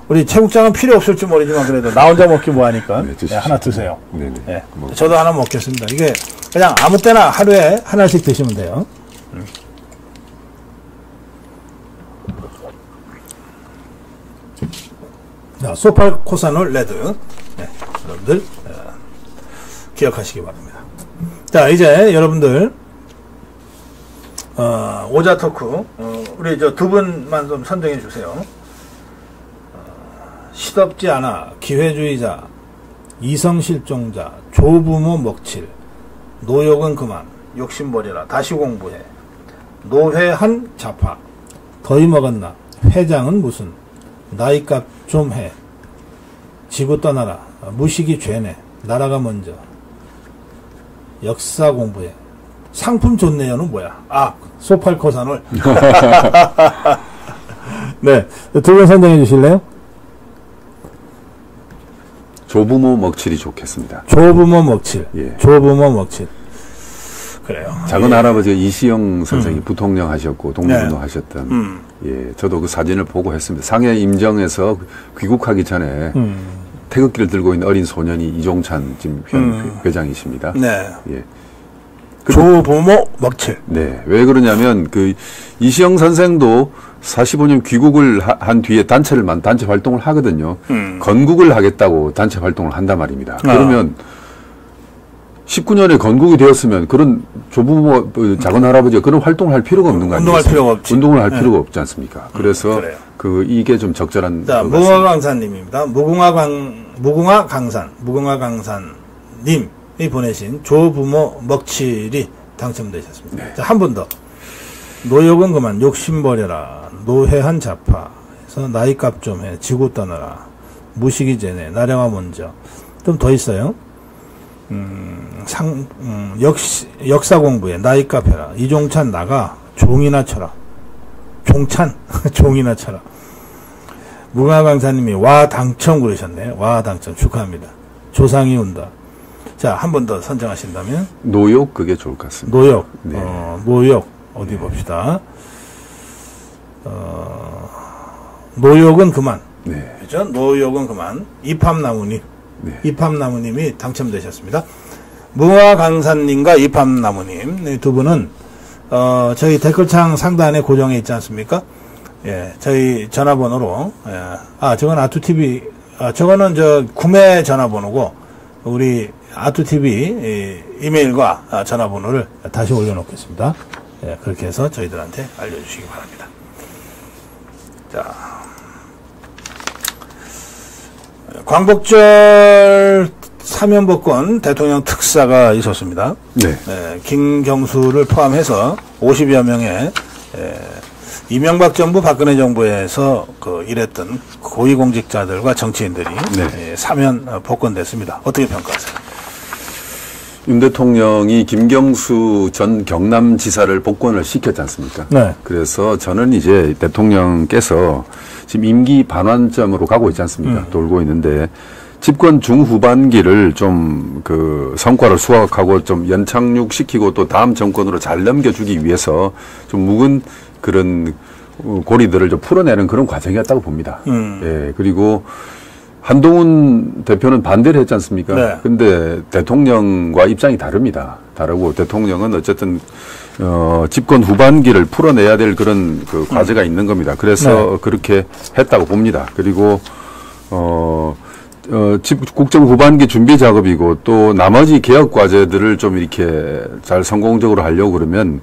우리 최국장은 필요 없을지 모르지만 그래도 나 혼자 먹기 뭐하니까 하나 드세요. 네네. 저도 하나 먹겠습니다. 이게 그냥 아무 때나 하루에 하나씩 드시면 돼요. 자, 소팔 코사놀 레드. 여러분들 기억하시기 바랍니다. 자, 이제 여러분들 오자 토크 우리 두 분만 좀 선정해 주세요. 시덥지 않아, 기회주의자, 이성실종자, 조부모 먹칠, 노욕은 그만, 욕심버려라, 다시 공부해, 노회한 자파, 더위 먹었나, 회장은 무슨, 나이값 좀 해, 지구 떠나라, 무식이 죄네, 나라가 먼저, 역사 공부해, 상품 좋네요는 뭐야? 아, 소팔 코사놀. 네, 두 분 선정해 주실래요? 조부모 먹칠이 좋겠습니다. 조부모 먹칠. 예. 조부모 먹칠. 그래요. 작은 할아버지가 이시영 선생이 부통령 하셨고 독립운동 하셨던. 예, 저도 그 사진을 보고 했습니다. 상해 임정에서 귀국하기 전에 태극기를 들고 있는 어린 소년이 이종찬 지금 현 회장이십니다. 네. 예. 조부모 먹칠. 네. 왜 그러냐면 이시영 선생도 45년 귀국을 한 뒤에 단체 활동을 하거든요. 건국을 하겠다고 단체 활동을 한단 말입니다. 그러면 19년에 건국이 되었으면 그런 조부모 작은 할아버지가 그런 활동을 할 필요가 없는 거 아니겠습니까? 운동할 필요가 없지. 운동을 할 필요가 없지 않습니까? 그래서 이게 좀 적절한. 자, 무궁화강산님입니다. 무궁화강산님이 보내신 조부모 먹칠이 당첨되셨습니다. 네. 자, 한 분 더. 노욕은 그만, 욕심버려라, 노회한 자파에서 나이값 좀 해, 지구 떠나라, 무식이 죄네, 나라가 먼저. 좀 더 있어요. 역사 공부에 나이값 해라, 이종찬 나가, 종이나 쳐라. 종찬, 종이나 쳐라. 무궁화강사님이 와 당첨 그러셨네요. 와 당첨 축하합니다. 조상이 온다. 자, 한 번 더 선정하신다면? 노욕, 그게 좋을 것 같습니다. 노욕. 네. 노욕. 어디 봅시다. 노욕은 그만. 네. 그죠? 노욕은 그만. 이팝나무님. 네. 이팝나무님이 당첨되셨습니다. 무화강산님과 이팝나무님. 두 분은, 저희 댓글창 상단에 고정해 있지 않습니까? 예, 저희 전화번호로, 예. 저건 아투TV, 저거는 구매 전화번호고, 우리 아투TV 이메일과 전화번호를 다시 올려놓겠습니다. 예, 그렇게 해서 저희들한테 알려주시기 바랍니다. 자, 광복절 사면복권 대통령 특사가 있었습니다. 네. 예, 김경수를 포함해서 50여 명의 이명박 정부, 박근혜 정부에서 일했던 고위공직자들과 정치인들이 네. 사면 복권됐습니다. 어떻게 평가하세요? 윤 대통령이 김경수 전 경남지사를 복권을 시켰지 않습니까? 네. 그래서 저는 이제 대통령께서 지금 임기 반환점으로 가고 있지 않습니까? 돌고 있는데 집권 중후반기를 좀 성과를 수확하고 좀 연착륙시키고 또 다음 정권으로 잘 넘겨주기 위해서 좀 묵은 그런 고리들을 좀 풀어내는 그런 과정이었다고 봅니다. 예, 그리고 한동훈 대표는 반대를 했지 않습니까? 네. 근데 대통령과 입장이 다릅니다. 다르고 대통령은 어쨌든 집권 후반기를 풀어내야 될 그런 과제가 있는 겁니다. 그래서 네. 그렇게 했다고 봅니다. 그리고 국정 후반기 준비 작업이고 또 나머지 개혁 과제들을 좀 이렇게 잘 성공적으로 하려고 그러면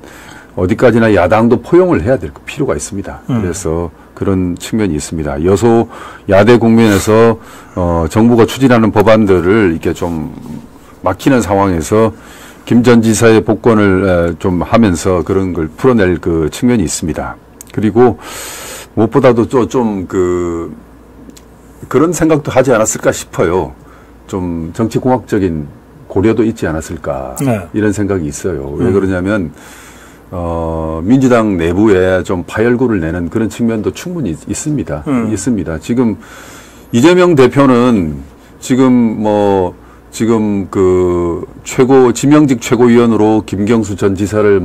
어디까지나 야당도 포용을 해야 될 필요가 있습니다. 그래서 그런 측면이 있습니다. 여소 야대 국면에서 정부가 추진하는 법안들을 이렇게 좀 막히는 상황에서 김 전 지사의 복권을 좀 하면서 그런 걸 풀어낼 그 측면이 있습니다. 그리고 무엇보다도 좀 그런 생각도 하지 않았을까 싶어요. 좀 정치공학적인 고려도 있지 않았을까. 네. 이런 생각이 있어요. 왜 그러냐면 민주당 내부에 좀 파열구를 내는 그런 측면도 충분히 있습니다. 있습니다. 지금 이재명 대표는 지금 지명직 최고위원으로 김경수 전 지사를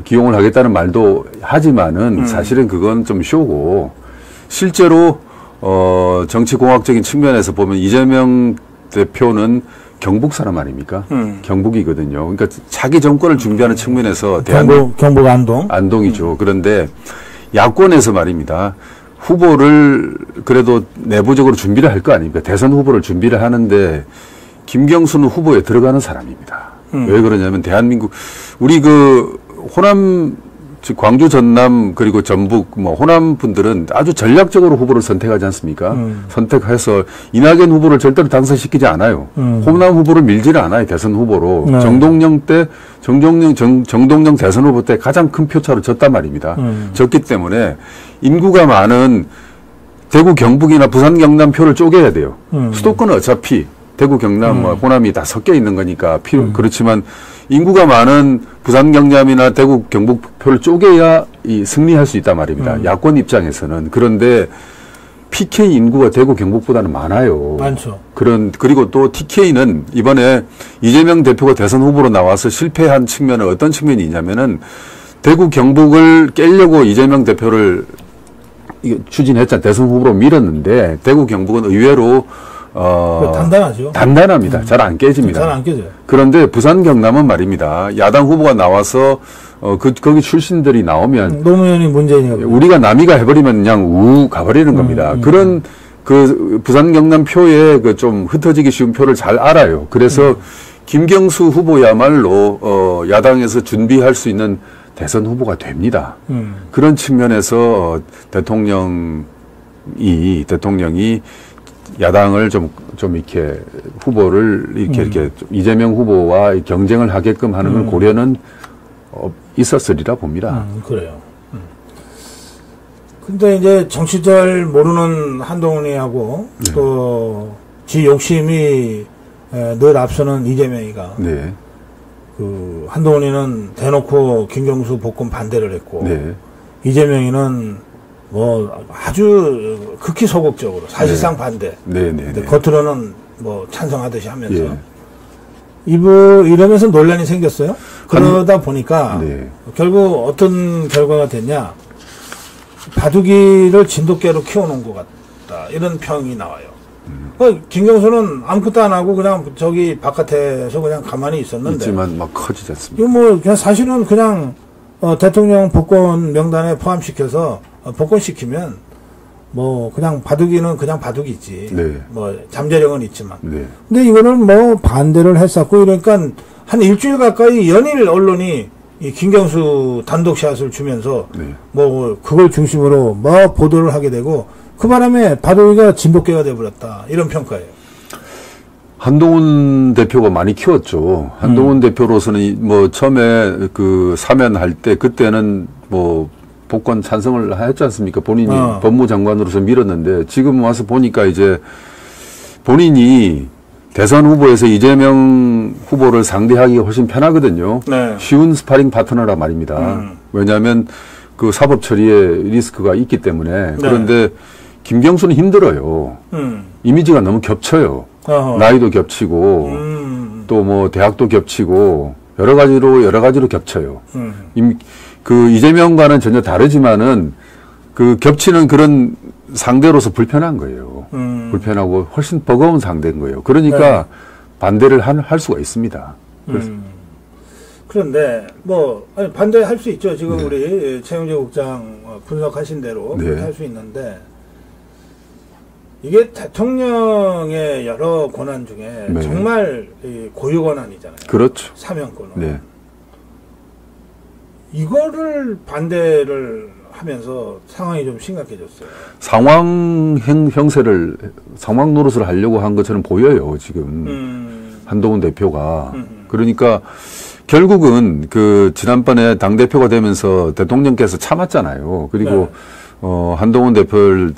기용을 하겠다는 말도 하지만은 사실은 그건 좀 쇼고 실제로 정치공학적인 측면에서 보면 이재명 대표는 경북 사람 아닙니까? 경북이거든요. 그러니까 차기 정권을 준비하는 측면에서 경북 안동. 안동이죠. 그런데 야권에서 말입니다. 후보를 그래도 내부적으로 준비를 할 거 아닙니까? 대선 후보를 준비를 하는데 김경수는 후보에 들어가는 사람입니다. 왜 그러냐면 대한민국 우리 호남 즉 광주, 전남 그리고 전북 호남 분들은 아주 전략적으로 후보를 선택하지 않습니까? 선택해서 이낙연 후보를 절대로 당선시키지 않아요. 호남 후보를 밀지는 않아요. 대선 후보로. 네. 정동영 대선 후보 때 가장 큰 표차로 졌단 말입니다. 졌기 때문에 인구가 많은 대구, 경북이나 부산, 경남 표를 쪼개야 돼요. 수도권은 어차피 대구, 경남, 호남이 다 섞여 있는 거니까 그렇지만 인구가 많은 부산, 경남이나 대구, 경북 표를 쪼개야 승리할 수 있단 말입니다. 야권 입장에서는. 그런데 PK 인구가 대구, 경북보다는 많아요. 많죠. 그리고 또 TK는 이번에 이재명 대표가 대선 후보로 나와서 실패한 측면은 어떤 측면이 있냐면은 대구, 경북을 깨려고 이재명 대표를 추진했잖아요. 대선 후보로 밀었는데 대구, 경북은 의외로 단단하죠. 단단합니다. 잘 안 깨집니다. 잘 안 깨져요. 그런데 부산, 경남은 말입니다. 야당 후보가 나와서 거기 출신들이 나오면 노무현이 문재인이 우리가 남이가 해버리면 그냥 가버리는 겁니다. 그런 부산, 경남 표에 좀 흩어지기 쉬운 표를 잘 알아요. 그래서 김경수 후보야말로 야당에서 준비할 수 있는 대선 후보가 됩니다. 그런 측면에서 대통령이 야당을 좀 이렇게 후보를 이렇게 이재명 후보와 경쟁을 하게끔 하는 걸 고려는 있었으리라 봅니다. 그래요. 근데 이제 정치를 모르는 한동훈이하고 네. 또 지 욕심이 늘 앞서는 이재명이가 네. 한동훈이는 대놓고 김경수 복권 반대를 했고 네. 이재명이는 아주 극히 소극적으로 사실상 반대. 네. 근데 겉으로는 뭐 찬성하듯이 하면서 이러면서 논란이 생겼어요. 그러다 보니까 결국 어떤 결과가 됐냐? 바둑이를 진돗개로 키워놓은 것 같다. 이런 평이 나와요. 김경수는 아무것도 안 하고 그냥 저기 바깥에서 그냥 가만히 있었는데. 있지만 막 커지지 않습니까? 이거 뭐 그냥 사실은 그냥 대통령 복권 명단에 포함시켜서 복권시키면 뭐 그냥 바둑이는 그냥 바둑이지. 뭐 잠재력은 있지만. 근데 이거는 뭐 반대를 했었고 이러니까 한 일주일 가까이 연일 언론이 이 김경수 단독샷을 주면서 뭐 그걸 중심으로 뭐 보도를 하게 되고 그 바람에 바둑이가 진돗개가 돼버렸다 이런 평가예요. 한동훈 대표가 많이 키웠죠. 한동훈 대표로서는 뭐 처음에 그 사면할 때 그때는 뭐 복권 찬성을 했지 않습니까? 본인이 법무장관으로서 밀었는데 지금 와서 보니까 이제 본인이 대선 후보에서 이재명 후보를 상대하기가 훨씬 편하거든요. 쉬운 스파링 파트너라 말입니다. 왜냐하면 그 사법 처리에 리스크가 있기 때문에. 그런데 김경수는 힘들어요. 이미지가 너무 겹쳐요. 나이도 겹치고 또 뭐 대학도 겹치고 여러 가지로 겹쳐요. 그 이재명과는 전혀 다르지만은 그 겹치는 그런 상대로서 불편한 거예요. 불편하고 훨씬 버거운 상대인 거예요. 그러니까 반대를 할 수가 있습니다. 그런데 뭐 아니 반대할 수 있죠. 지금 우리 최영재 국장 분석하신 대로 그렇게 할 수 있는데 이게 대통령의 여러 권한 중에 정말 고유 권한이잖아요. 그렇죠. 사면권은. 이거를 반대를 하면서 상황이 좀 심각해졌어요. 상황 노릇을 하려고 한 것처럼 보여요, 지금. 한동훈 대표가. 그러니까 결국은 그 지난번에 당대표가 되면서 대통령께서 참았잖아요. 그리고 한동훈 대표를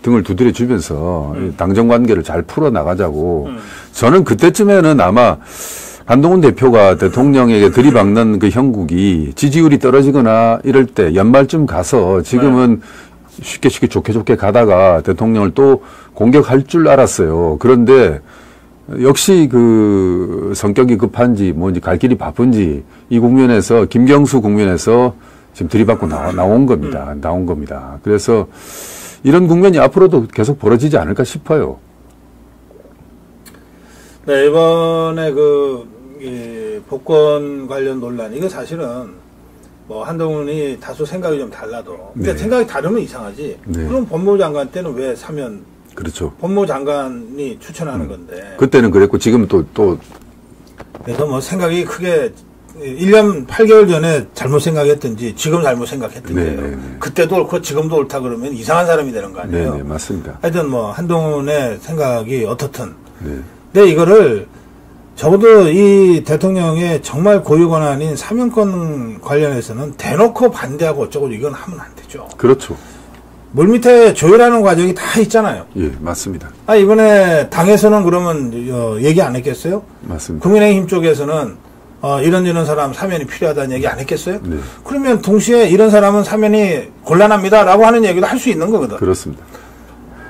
등을 두드려 주면서 당정 관계를 잘 풀어 나가자고. 저는 그때쯤에는 아마 한동훈 대표가 대통령에게 들이박는 그 형국이 지지율이 떨어지거나 이럴 때 연말쯤 가서 지금은 쉽게 좋게 가다가 대통령을 또 공격할 줄 알았어요. 그런데 역시 그 성격이 급한지 뭔지 갈 길이 바쁜지 이 국면에서 김경수 국면에서 지금 들이박고 나온 겁니다. 그래서 이런 국면이 앞으로도 계속 벌어지지 않을까 싶어요. 네, 이번에 복권 관련 논란, 이거 사실은 뭐 한동훈이 다소 생각이 좀 달라도, 근데 생각이 다르면 이상하지. 그럼 법무부 장관 때는 왜 사면? 그렇죠. 법무부 장관이 추천하는 건데. 그때는 그랬고 지금은 또. 그래서 뭐 생각이 크게 1년 8개월 전에 잘못 생각했든지 지금 잘못 생각했든지 그때도 옳고 지금도 옳다 그러면 이상한 사람이 되는 거 아니에요? 네, 맞습니다. 하여튼 뭐 한동훈의 생각이 어떻든. 근데 이거를 적어도 이 대통령의 정말 고유 권한인 사면권 관련해서는 대놓고 반대하고 어쩌고 이건 하면 안 되죠. 그렇죠. 물밑에 조율하는 과정이 다 있잖아요. 예, 맞습니다. 이번에 당에서는 그러면 얘기 안 했겠어요? 맞습니다. 국민의힘 쪽에서는 이런 사람 사면이 필요하다는 얘기 안 했겠어요? 그러면 동시에 이런 사람은 사면이 곤란합니다라고 하는 얘기도 할 수 있는 거거든. 그렇습니다.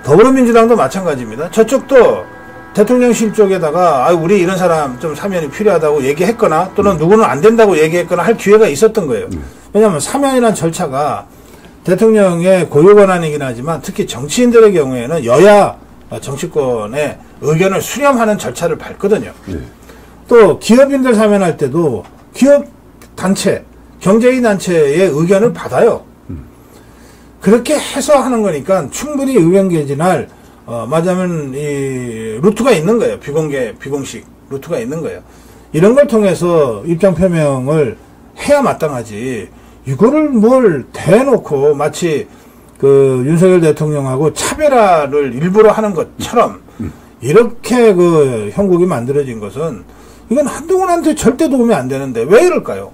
더불어민주당도 마찬가지입니다. 저쪽도 대통령실 쪽에다가 우리 이런 사람 좀 사면이 필요하다고 얘기했거나 또는 누구는 안 된다고 얘기했거나 할 기회가 있었던 거예요. 왜냐하면 사면이라는 절차가 대통령의 고유 권한이긴 하지만 특히 정치인들의 경우에는 여야 정치권의 의견을 수렴하는 절차를 밟거든요. 또 기업인들 사면할 때도 기업 단체, 경제인 단체의 의견을 받아요. 그렇게 해서 하는 거니까 충분히 의견 개진할 맞으면 이 루트가 있는 거예요. 비공식 루트가 있는 거예요. 이런 걸 통해서 입장 표명을 해야 마땅하지. 이거를 뭘 대놓고 마치 그 윤석열 대통령하고 차별화를 일부러 하는 것처럼 이렇게 그 형국이 만들어진 것은 이건 한동훈한테 절대 도움이 안 되는데 왜 이럴까요?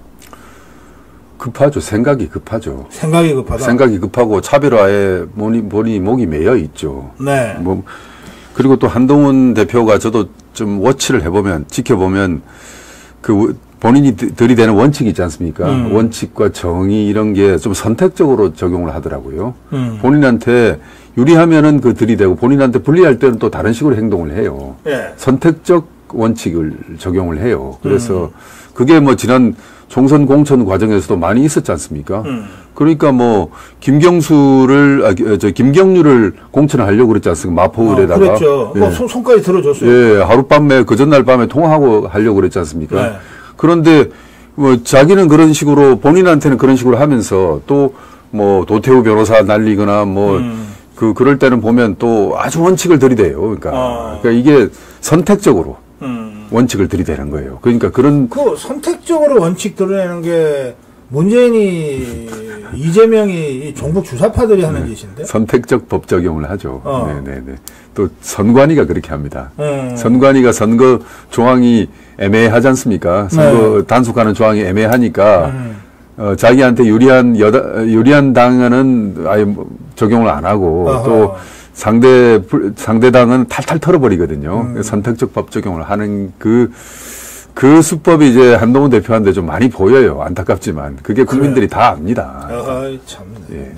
급하죠. 생각이 급하죠. 생각이 급하다. 생각이 급하고 차별화에 목이 매여 있죠. 네. 그리고 또 한동훈 대표가 저도 좀 지켜보면 그 본인이 들이대는 원칙이 있지 않습니까? 원칙과 정의 이런 게 좀 선택적으로 적용을 하더라고요. 본인한테 유리하면은 그 들이대고 본인한테 불리할 때는 또 다른 식으로 행동을 해요. 예. 선택적 원칙을 적용을 해요. 그래서 그게 뭐 지난 총선 공천 과정에서도 많이 있었지 않습니까? 그러니까 뭐 김경률을 공천을 하려고 그랬지 않습니까? 마포을에다가. 그랬죠. 예. 뭐 손까지 들어줬어요. 예, 하룻밤에 그 전날 밤에 통화하고 하려고 그랬지 않습니까? 네. 그런데 뭐 자기는 그런 식으로 본인한테는 그런 식으로 하면서 또 뭐 도태우 변호사 날리거나 뭐 그럴 때는 보면 또 아주 원칙을 들이대요. 그러니까 이게 선택적으로 원칙을 들이대는 거예요. 그러니까 그런 선택적으로 원칙 드러내는 게 문재인이 이재명이 종북 주사파들이 하는 짓인데 선택적 법 적용을 하죠. 네네네. 또 선관위가 그렇게 합니다. 선관위가 선거 조항이 애매하지 않습니까? 선거 단속하는 조항이 애매하니까 자기한테 유리한 당은 아예 적용을 안 하고 또 상대당은 탈탈 털어버리거든요. 선택적 법 적용을 하는 그 수법이 이제 한동훈 대표한테 좀 많이 보여요. 안타깝지만. 그게 국민들이 다 압니다. 참. 예.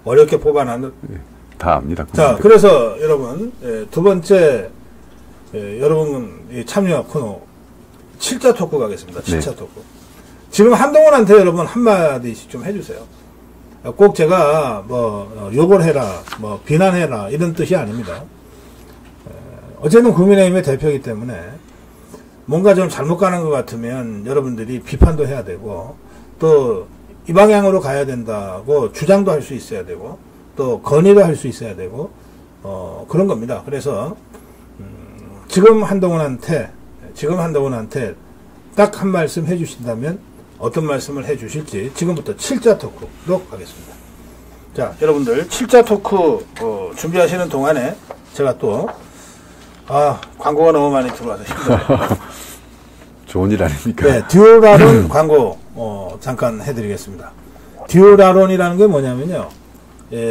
어렵게 뽑아놨는. 예. 다 압니다. 국민들. 자, 그래서 여러분, 두 번째, 여러분 참여 코너, 7자 토크 가겠습니다. 7자 토크. 지금 한동훈한테 여러분 한마디씩 좀 해주세요. 꼭 제가 뭐, 욕을 해라, 뭐, 비난해라, 이런 뜻이 아닙니다. 어쨌든 국민의힘의 대표이기 때문에 뭔가 좀 잘못 가는 것 같으면 여러분들이 비판도 해야 되고 또 이 방향으로 가야 된다고 주장도 할 수 있어야 되고 또 건의도 할 수 있어야 되고 그런 겁니다. 그래서 지금 한동훈한테 딱 한 말씀 해주신다면 어떤 말씀을 해주실지 지금부터 7자 토크로 가겠습니다. 자, 여러분들 7자 토크 준비하시는 동안에 제가 또 광고가 너무 많이 들어와서 힘들어요. 좋은 일 아닙니까? 네, 듀오라론 광고 잠깐 해드리겠습니다. 듀오라론이라는 게 뭐냐면요,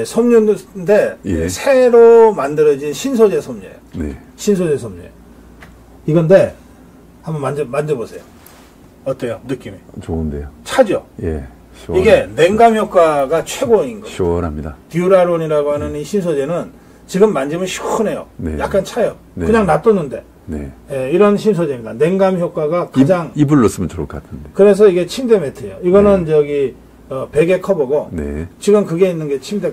섬유인데 새로 만들어진 신소재 섬유예요. 네. 신소재 섬유. 이건데 한번 만져보세요. 어때요? 느낌이? 좋은데요. 차죠? 예. 이게 냉감 효과가 최고인 거예요. 시원합니다. 듀오라론이라고 하는 이 신소재는 지금 만지면 시원해요. 네. 약간 차요. 네. 그냥 놔뒀는데. 네. 이런 신소재입니다. 냉감 효과가 가장. 이불 넣었으면 좋을 것 같은데. 그래서 이게 침대 매트예요. 이거는 저기 베개 커버고. 네. 지금 그게 있는 게 침대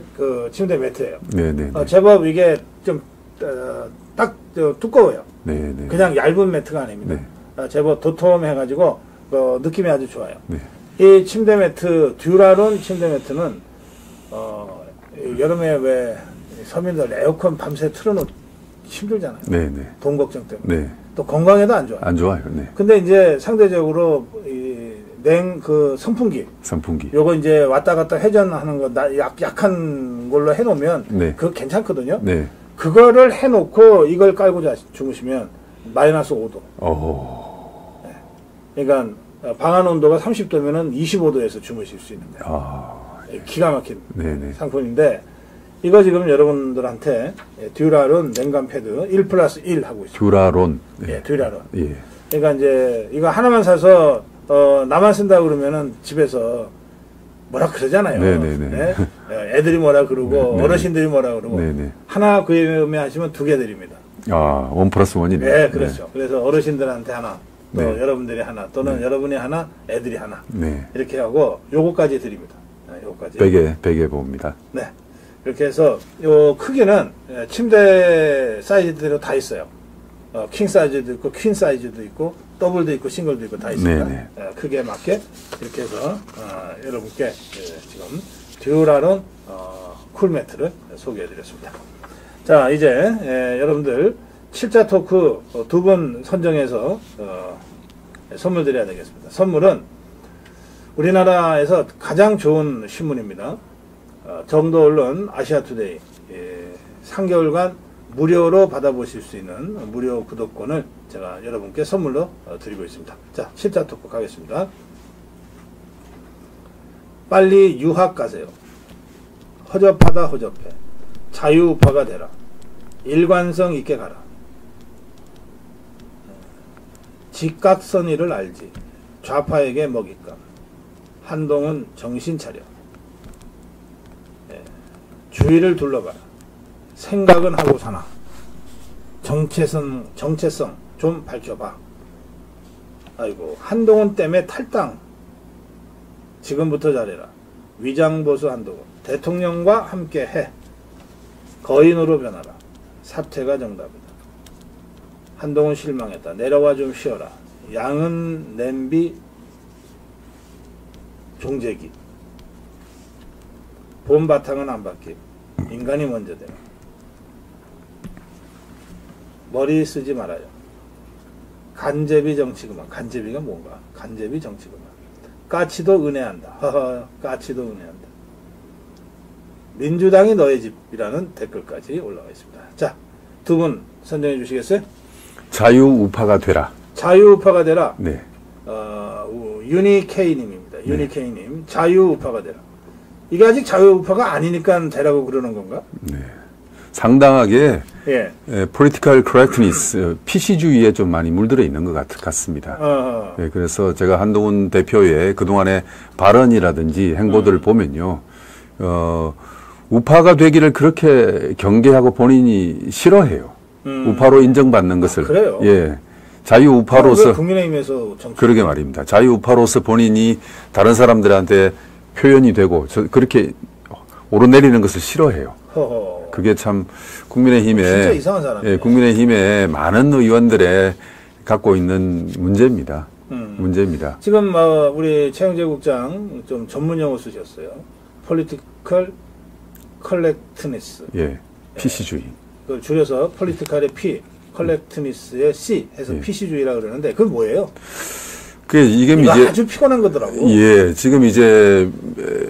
매트예요. 네네. 제법 이게 좀 딱 두꺼워요. 네네. 그냥 얇은 매트가 아닙니다. 네. 제법 도톰해가지고 느낌이 아주 좋아요. 네. 이 침대 매트 듀라론 침대 매트는 여름에 왜 서민들 에어컨 밤새 틀어놓기 힘들잖아요. 네네. 돈 걱정 때문에. 네. 또 건강에도 안 좋아요. 안 좋아요. 네. 근데 이제 상대적으로 선풍기. 요거 이제 왔다 갔다 회전하는 거 약한 걸로 해놓으면 네. 그거 괜찮거든요. 네. 그거를 해놓고 이걸 깔고 주무시면 마이너스 5도. 네. 그러니까 방안 온도가 30도면은 25도에서 주무실 수 있는 거예요. 기가 막힌 네네. 상품인데 이거 지금 여러분들한테 듀라론 냉감 패드 1+1 하고 있습니다. 듀라론. 네. 예, 듀라론. 예. 그러니까 이제 이거 하나만 사서 나만 쓴다 그러면은 집에서 뭐라 그러잖아요. 네네네. 네? 애들이 뭐라 그러고 네네. 어르신들이 뭐라 그러고 네네. 하나 구매하시면 2개 드립니다. 1+1이네. 네, 그렇죠. 네. 그래서 어르신들한테 하나, 또 네. 여러분들이 하나, 또는 네. 여러분이 하나, 애들이 하나. 네. 이렇게 하고 요거까지 드립니다. 요거까지. 베개 봅니다. 네. 이렇게 해서 요 크기는 침대 사이즈대로 다 있어요. 킹 사이즈도 있고 퀸 사이즈도 있고 더블도 있고 싱글도 있고 다 있습니다. 크기에 맞게 이렇게 해서 여러분께 지금 듀라론 쿨매트를 소개해드렸습니다. 자, 이제 여러분들 7자 토크 두 분 선정해서 선물 드려야 되겠습니다. 선물은 우리나라에서 가장 좋은 신문입니다. 정도언론 아시아투데이 3개월간 무료로 받아보실 수 있는 무료 구독권을 제가 여러분께 선물로 드리고 있습니다. 자, 7자 토크 가겠습니다. 빨리 유학 가세요. 허접하다 허접해. 자유우파가 되라. 일관성 있게 가라. 직각선의를 알지. 좌파에게 먹잇감. 한동훈 정신 차려. 주위를 둘러봐라. 생각은 하고 사나. 정체성 좀 밝혀봐. 아이고, 한동훈 때문에 탈당. 지금부터 잘해라. 위장보수 한동훈. 대통령과 함께 해. 거인으로 변하라. 사퇴가 정답이다. 한동훈 실망했다. 내려와 좀 쉬어라. 양은 냄비 종재기. 본 바탕은 안 바뀜. 인간이 먼저 되라. 머리 쓰지 말아요. 간제비 정치 그만. 간제비가 뭔가? 간제비 정치 그만. 까치도 은혜한다. 허허, 까치도 은혜한다. 민주당이 너의 집이라는 댓글까지 올라가 있습니다. 자, 두 분 선정해 주시겠어요? 자유우파가 되라. 자유우파가 되라. 네. 유니케이님입니다. 유니케이님. 자유우파가 되라. 이게 아직 자유우파가 아니니까 되라고 그러는 건가? 네. 상당하게 예. political correctness, PC주의에 좀 많이 물들어 있는 것 같습니다. 네, 그래서 제가 한동훈 대표의 그동안의 발언이라든지 행보들을 보면요, 우파가 되기를 그렇게 경계하고 본인이 싫어해요. 우파로 인정받는 것을. 그래요? 예. 자유우파로서. 국민의힘에서 정치. 그러게 말입니다. 자유우파로서 본인이 다른 사람들한테 표현이 되고, 그렇게 오르내리는 것을 싫어해요. 허허. 그게 참 국민의힘의 진짜 이상한 사람이에요. 예, 국민의힘의 많은 의원들의 갖고 있는 문제입니다. 문제입니다. 지금 우리 최영재 국장 좀 전문 용어 쓰셨어요. Political Correctness. 예, PC주의. 그걸 줄여서 Political의 P, Correctness의 C 해서 PC주의라 그러는데 그건 뭐예요? 이게 이제 아주 피곤한 거더라고. 예, 지금 이제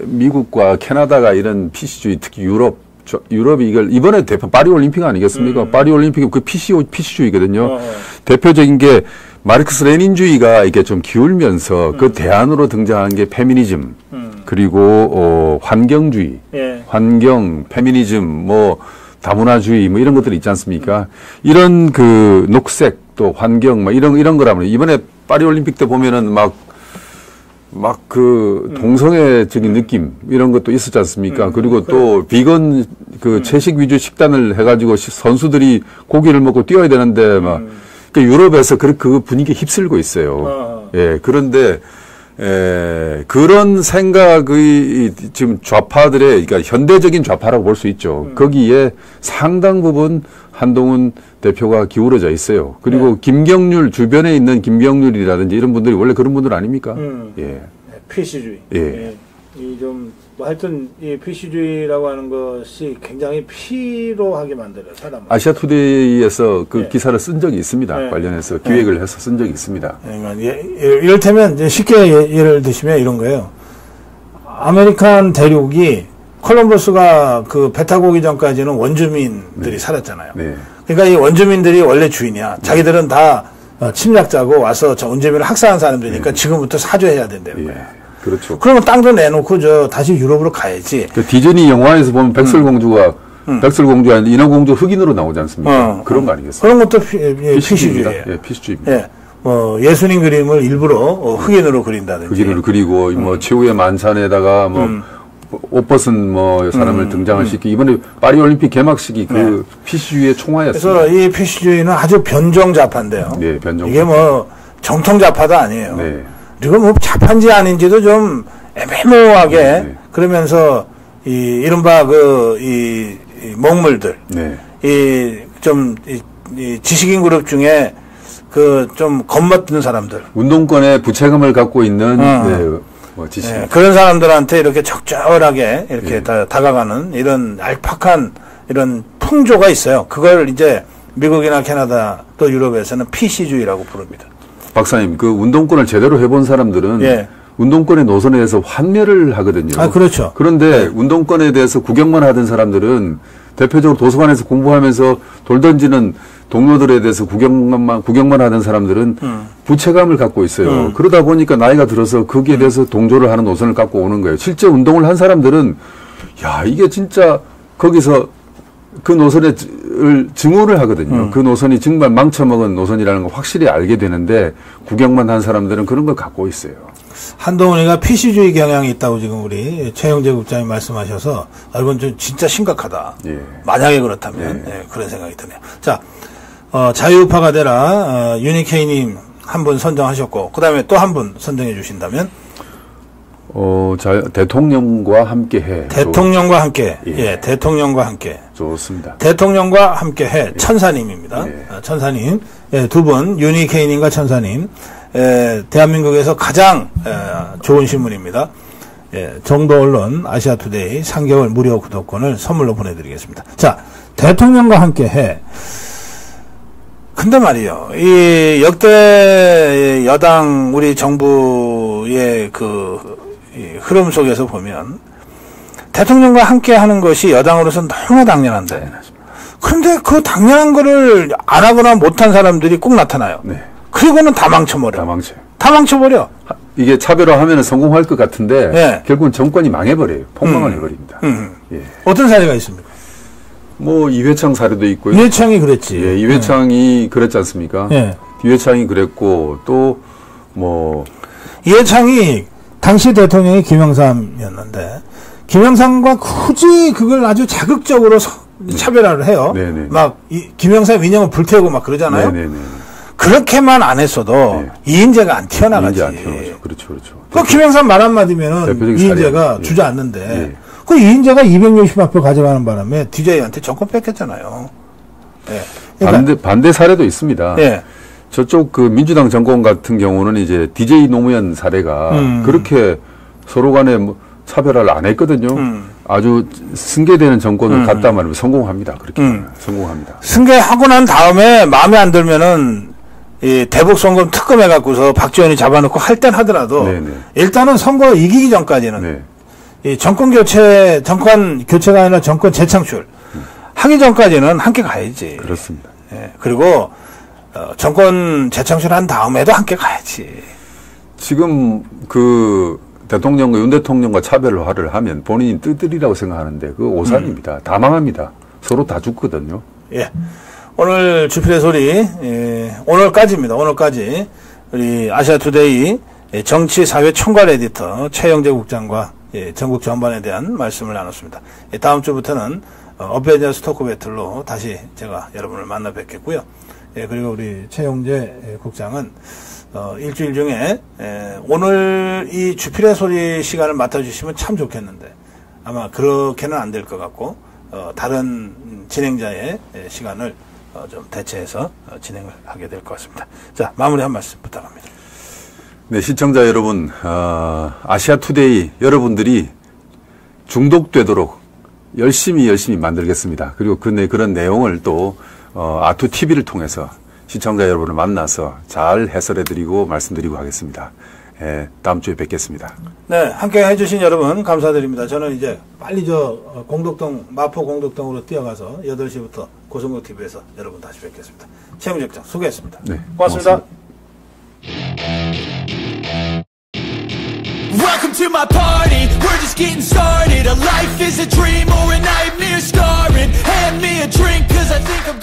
미국과 캐나다가 이런 PC주의, 특히 유럽이 이걸 이번에 파리 올림픽 아니겠습니까? 파리 올림픽이 그 PC주의거든요. 대표적인 게 마르크스 레닌주의가 이게 좀 기울면서 그 대안으로 등장한 게 페미니즘, 그리고 환경주의, 환경, 페미니즘, 뭐 다문화주의 뭐 이런 것들이 있지 않습니까? 이런 그 녹색 또 환경 뭐 이런 거라면 이번에 파리 올림픽 때 보면은 막 그 동성애적인 느낌 이런 것도 있었지 않습니까? 그리고 또 비건 그 채식 위주 식단을 해가지고 선수들이 고기를 먹고 뛰어야 되는데 막 그 유럽에서 그 분위기에 휩쓸고 있어요. 예, 그런데 그런 생각의 지금 좌파들의 그러니까 현대적인 좌파라고 볼 수 있죠. 거기에 상당 부분 한동훈 대표가 기울어져 있어요. 그리고 김경률 주변에 있는 김경률이라든지 이런 분들이 원래 그런 분들 아닙니까? 예. PC주의. 예. 이 좀 하여튼 이 PC주의라고 하는 것이 굉장히 피로하게 만들어요, 사람을. 아시아투데이에서 그 기사를 쓴 적이 있습니다. 관련해서 기획을 해서 쓴 적이 있습니다. 이를테면 이제 쉽게 예를 드시면 이런 거예요. 아메리칸 대륙이 콜럼버스가 그 배 타고 오기 전까지는 원주민들이 살았잖아요. 네. 그러니까 이 원주민들이 원래 주인이야. 자기들은 다 침략자고 와서 저 원주민을 학살한 사람들이니까 지금부터 사죄해야 된대요. 그렇죠. 그러면 땅도 내놓고 다시 유럽으로 가야지. 그 디즈니 영화에서 보면 백설공주가 백설공주가 아니라 인어공주 흑인으로 나오지 않습니까? 그런 거 아니겠어요? 그런 것도 PC주의예요. 예, PC주의입니다. 예. 예수님 그림을 일부러 흑인으로 그린다든지. 흑인으로 그리고 뭐 최후의 만찬에다가 옷 벗은 사람을 등장을 시키고 이번에 파리 올림픽 개막식이 그 PC주의의 총화였습니다. 그래서 이 PC주의는 아주 변종 좌파인데요. 네, 변종. 이게 정통 좌파도 아니에요. 네. 그리고 좌파인지 아닌지도 좀 애매모호하게 그러면서 이른바 이 먹물들, 이 지식인 그룹 중에 좀 겁먹는 사람들, 운동권의 부채감을 갖고 있는 지식인 그런 사람들한테 이렇게 적절하게 이렇게 다가가는 이런 알팍한 이런 풍조가 있어요. 그걸 이제 미국이나 캐나다 또 유럽에서는 PC주의라고 부릅니다. 박사님, 그 운동권을 제대로 해본 사람들은 운동권의 노선에 대해서 환멸을 하거든요. 아, 그렇죠. 그런데 운동권에 대해서 구경만 하던 사람들은 대표적으로 도서관에서 공부하면서 돌 던지는 동료들에 대해서 구경만 하던 사람들은 부채감을 갖고 있어요. 그러다 보니까 나이가 들어서 거기에 대해서 동조를 하는 노선을 갖고 오는 거예요. 실제 운동을 한 사람들은 야, 이게 진짜 거기서 그 노선에 증오를 하거든요. 그 노선이 정말 망쳐먹은 노선이라는 걸 확실히 알게 되는데 구경만 한 사람들은 그런 걸 갖고 있어요. 한동훈이가 PC주의 경향이 있다고 지금 우리 최영재 국장이 말씀하셔서 이건 좀 진짜 심각하다. 예. 만약에 그렇다면 예, 그런 생각이 드네요. 자, 자유우파가 되라 유니케이님 한 분 선정하셨고 그 다음에 또 한 분 선정해 주신다면 대통령과 함께해. 대통령과 함께. 예, 대통령과 함께. 좋습니다. 대통령과 함께해. 천사님입니다. 예. 천사님. 예, 두 분, 유니케이님과 천사님. 대한민국에서 가장 좋은 신문입니다. 예, 정도 언론 아시아투데이 3개월 무료 구독권을 선물로 보내드리겠습니다. 자, 대통령과 함께해. 근데 말이요, 이 역대 여당 우리 정부의 이 흐름 속에서 보면 대통령과 함께 하는 것이 여당으로서는 너무나 당연한데 그런데 그 당연한 거를 안 하거나 못한 사람들이 꼭 나타나요. 네. 그리고는 다 망쳐버려. 다 망쳐버려. 이게 차별화하면 성공할 것 같은데 네. 결국은 정권이 망해버려요. 폭망을 해버립니다. 예. 어떤 사례가 있습니까? 뭐 이회창 사례도 있고요. 이회창이 그랬지. 예, 이회창이 그랬지 않습니까? 예. 이회창이 그랬고 또 뭐 이회창이 당시 대통령이 김영삼이었는데 김영삼과 굳이 그걸 아주 자극적으로 차별화를 해요. 네네. 막 김영삼 인형을 불태우고 막 그러잖아요. 네네네. 그렇게만 안 했어도 네. 이인재가 안 튀어나가지. 이인재 안 튀어나가죠. 그렇죠, 그렇죠. 그 김영삼 말 한마디면은 이인재가 예. 주저앉는데 예. 그 이인재가 260만 표 가져가는 바람에 DJ한테 정권 뺏겼잖아요. 예. 그러니까 반대 사례도 있습니다. 예. 저쪽 그 민주당 정권 같은 경우는 이제 DJ 노무현 사례가 그렇게 서로 간에 뭐 차별화를 안 했거든요. 아주 승계되는 정권을 갖다 말하면 성공합니다. 그렇게 성공합니다. 승계하고 난 다음에 마음에 안 들면은 이 대북 송금 특검해갖고서 박지원이 잡아놓고 할 땐 하더라도 네네. 일단은 선거 이기기 전까지는 네. 이 정권 교체가 아니라 정권 재창출 하기 전까지는 함께 가야지. 그렇습니다. 예. 그리고 정권 재창출한 다음에도 함께 가야지. 지금 그 대통령과 윤 대통령과 차별화를 하면 본인이 뜨들이라고 생각하는데 그 오산입니다. 다 망합니다. 서로 다 죽거든요. 예. 오늘 주필의 소리 오늘까지입니다. 오늘까지 우리 아시아투데이 정치사회 총괄 에디터 최영재 국장과 전국 전반에 대한 말씀을 나눴습니다. 다음 주부터는 어벤져스 토크 배틀로 다시 제가 여러분을 만나 뵙겠고요. 그리고 우리 최영재 국장은 일주일 중에 오늘 이 주필의 소리 시간을 맡아주시면 참 좋겠는데 아마 그렇게는 안 될 것 같고 다른 진행자의 시간을 좀 대체해서 진행을 하게 될 것 같습니다. 자, 마무리 한 말씀 부탁합니다. 네, 시청자 여러분, 아시아투데이 여러분들이 중독되도록 열심히 만들겠습니다. 그리고 그런 내용을 또 아투TV를 통해서 시청자 여러분을 만나서 잘 해설해드리고 말씀드리고 하겠습니다. 다음 주에 뵙겠습니다. 네, 함께 해주신 여러분 감사드립니다. 저는 이제 빨리 마포 공덕동으로 뛰어가서 8시부터 고성국TV에서 여러분 다시 뵙겠습니다. 최영재 국장 수고했습니다. 네, 고맙습니다. Welcome to my party, we're just getting started. A life is a dream or a nightmare scarring. Hand me a drink cause I think I'm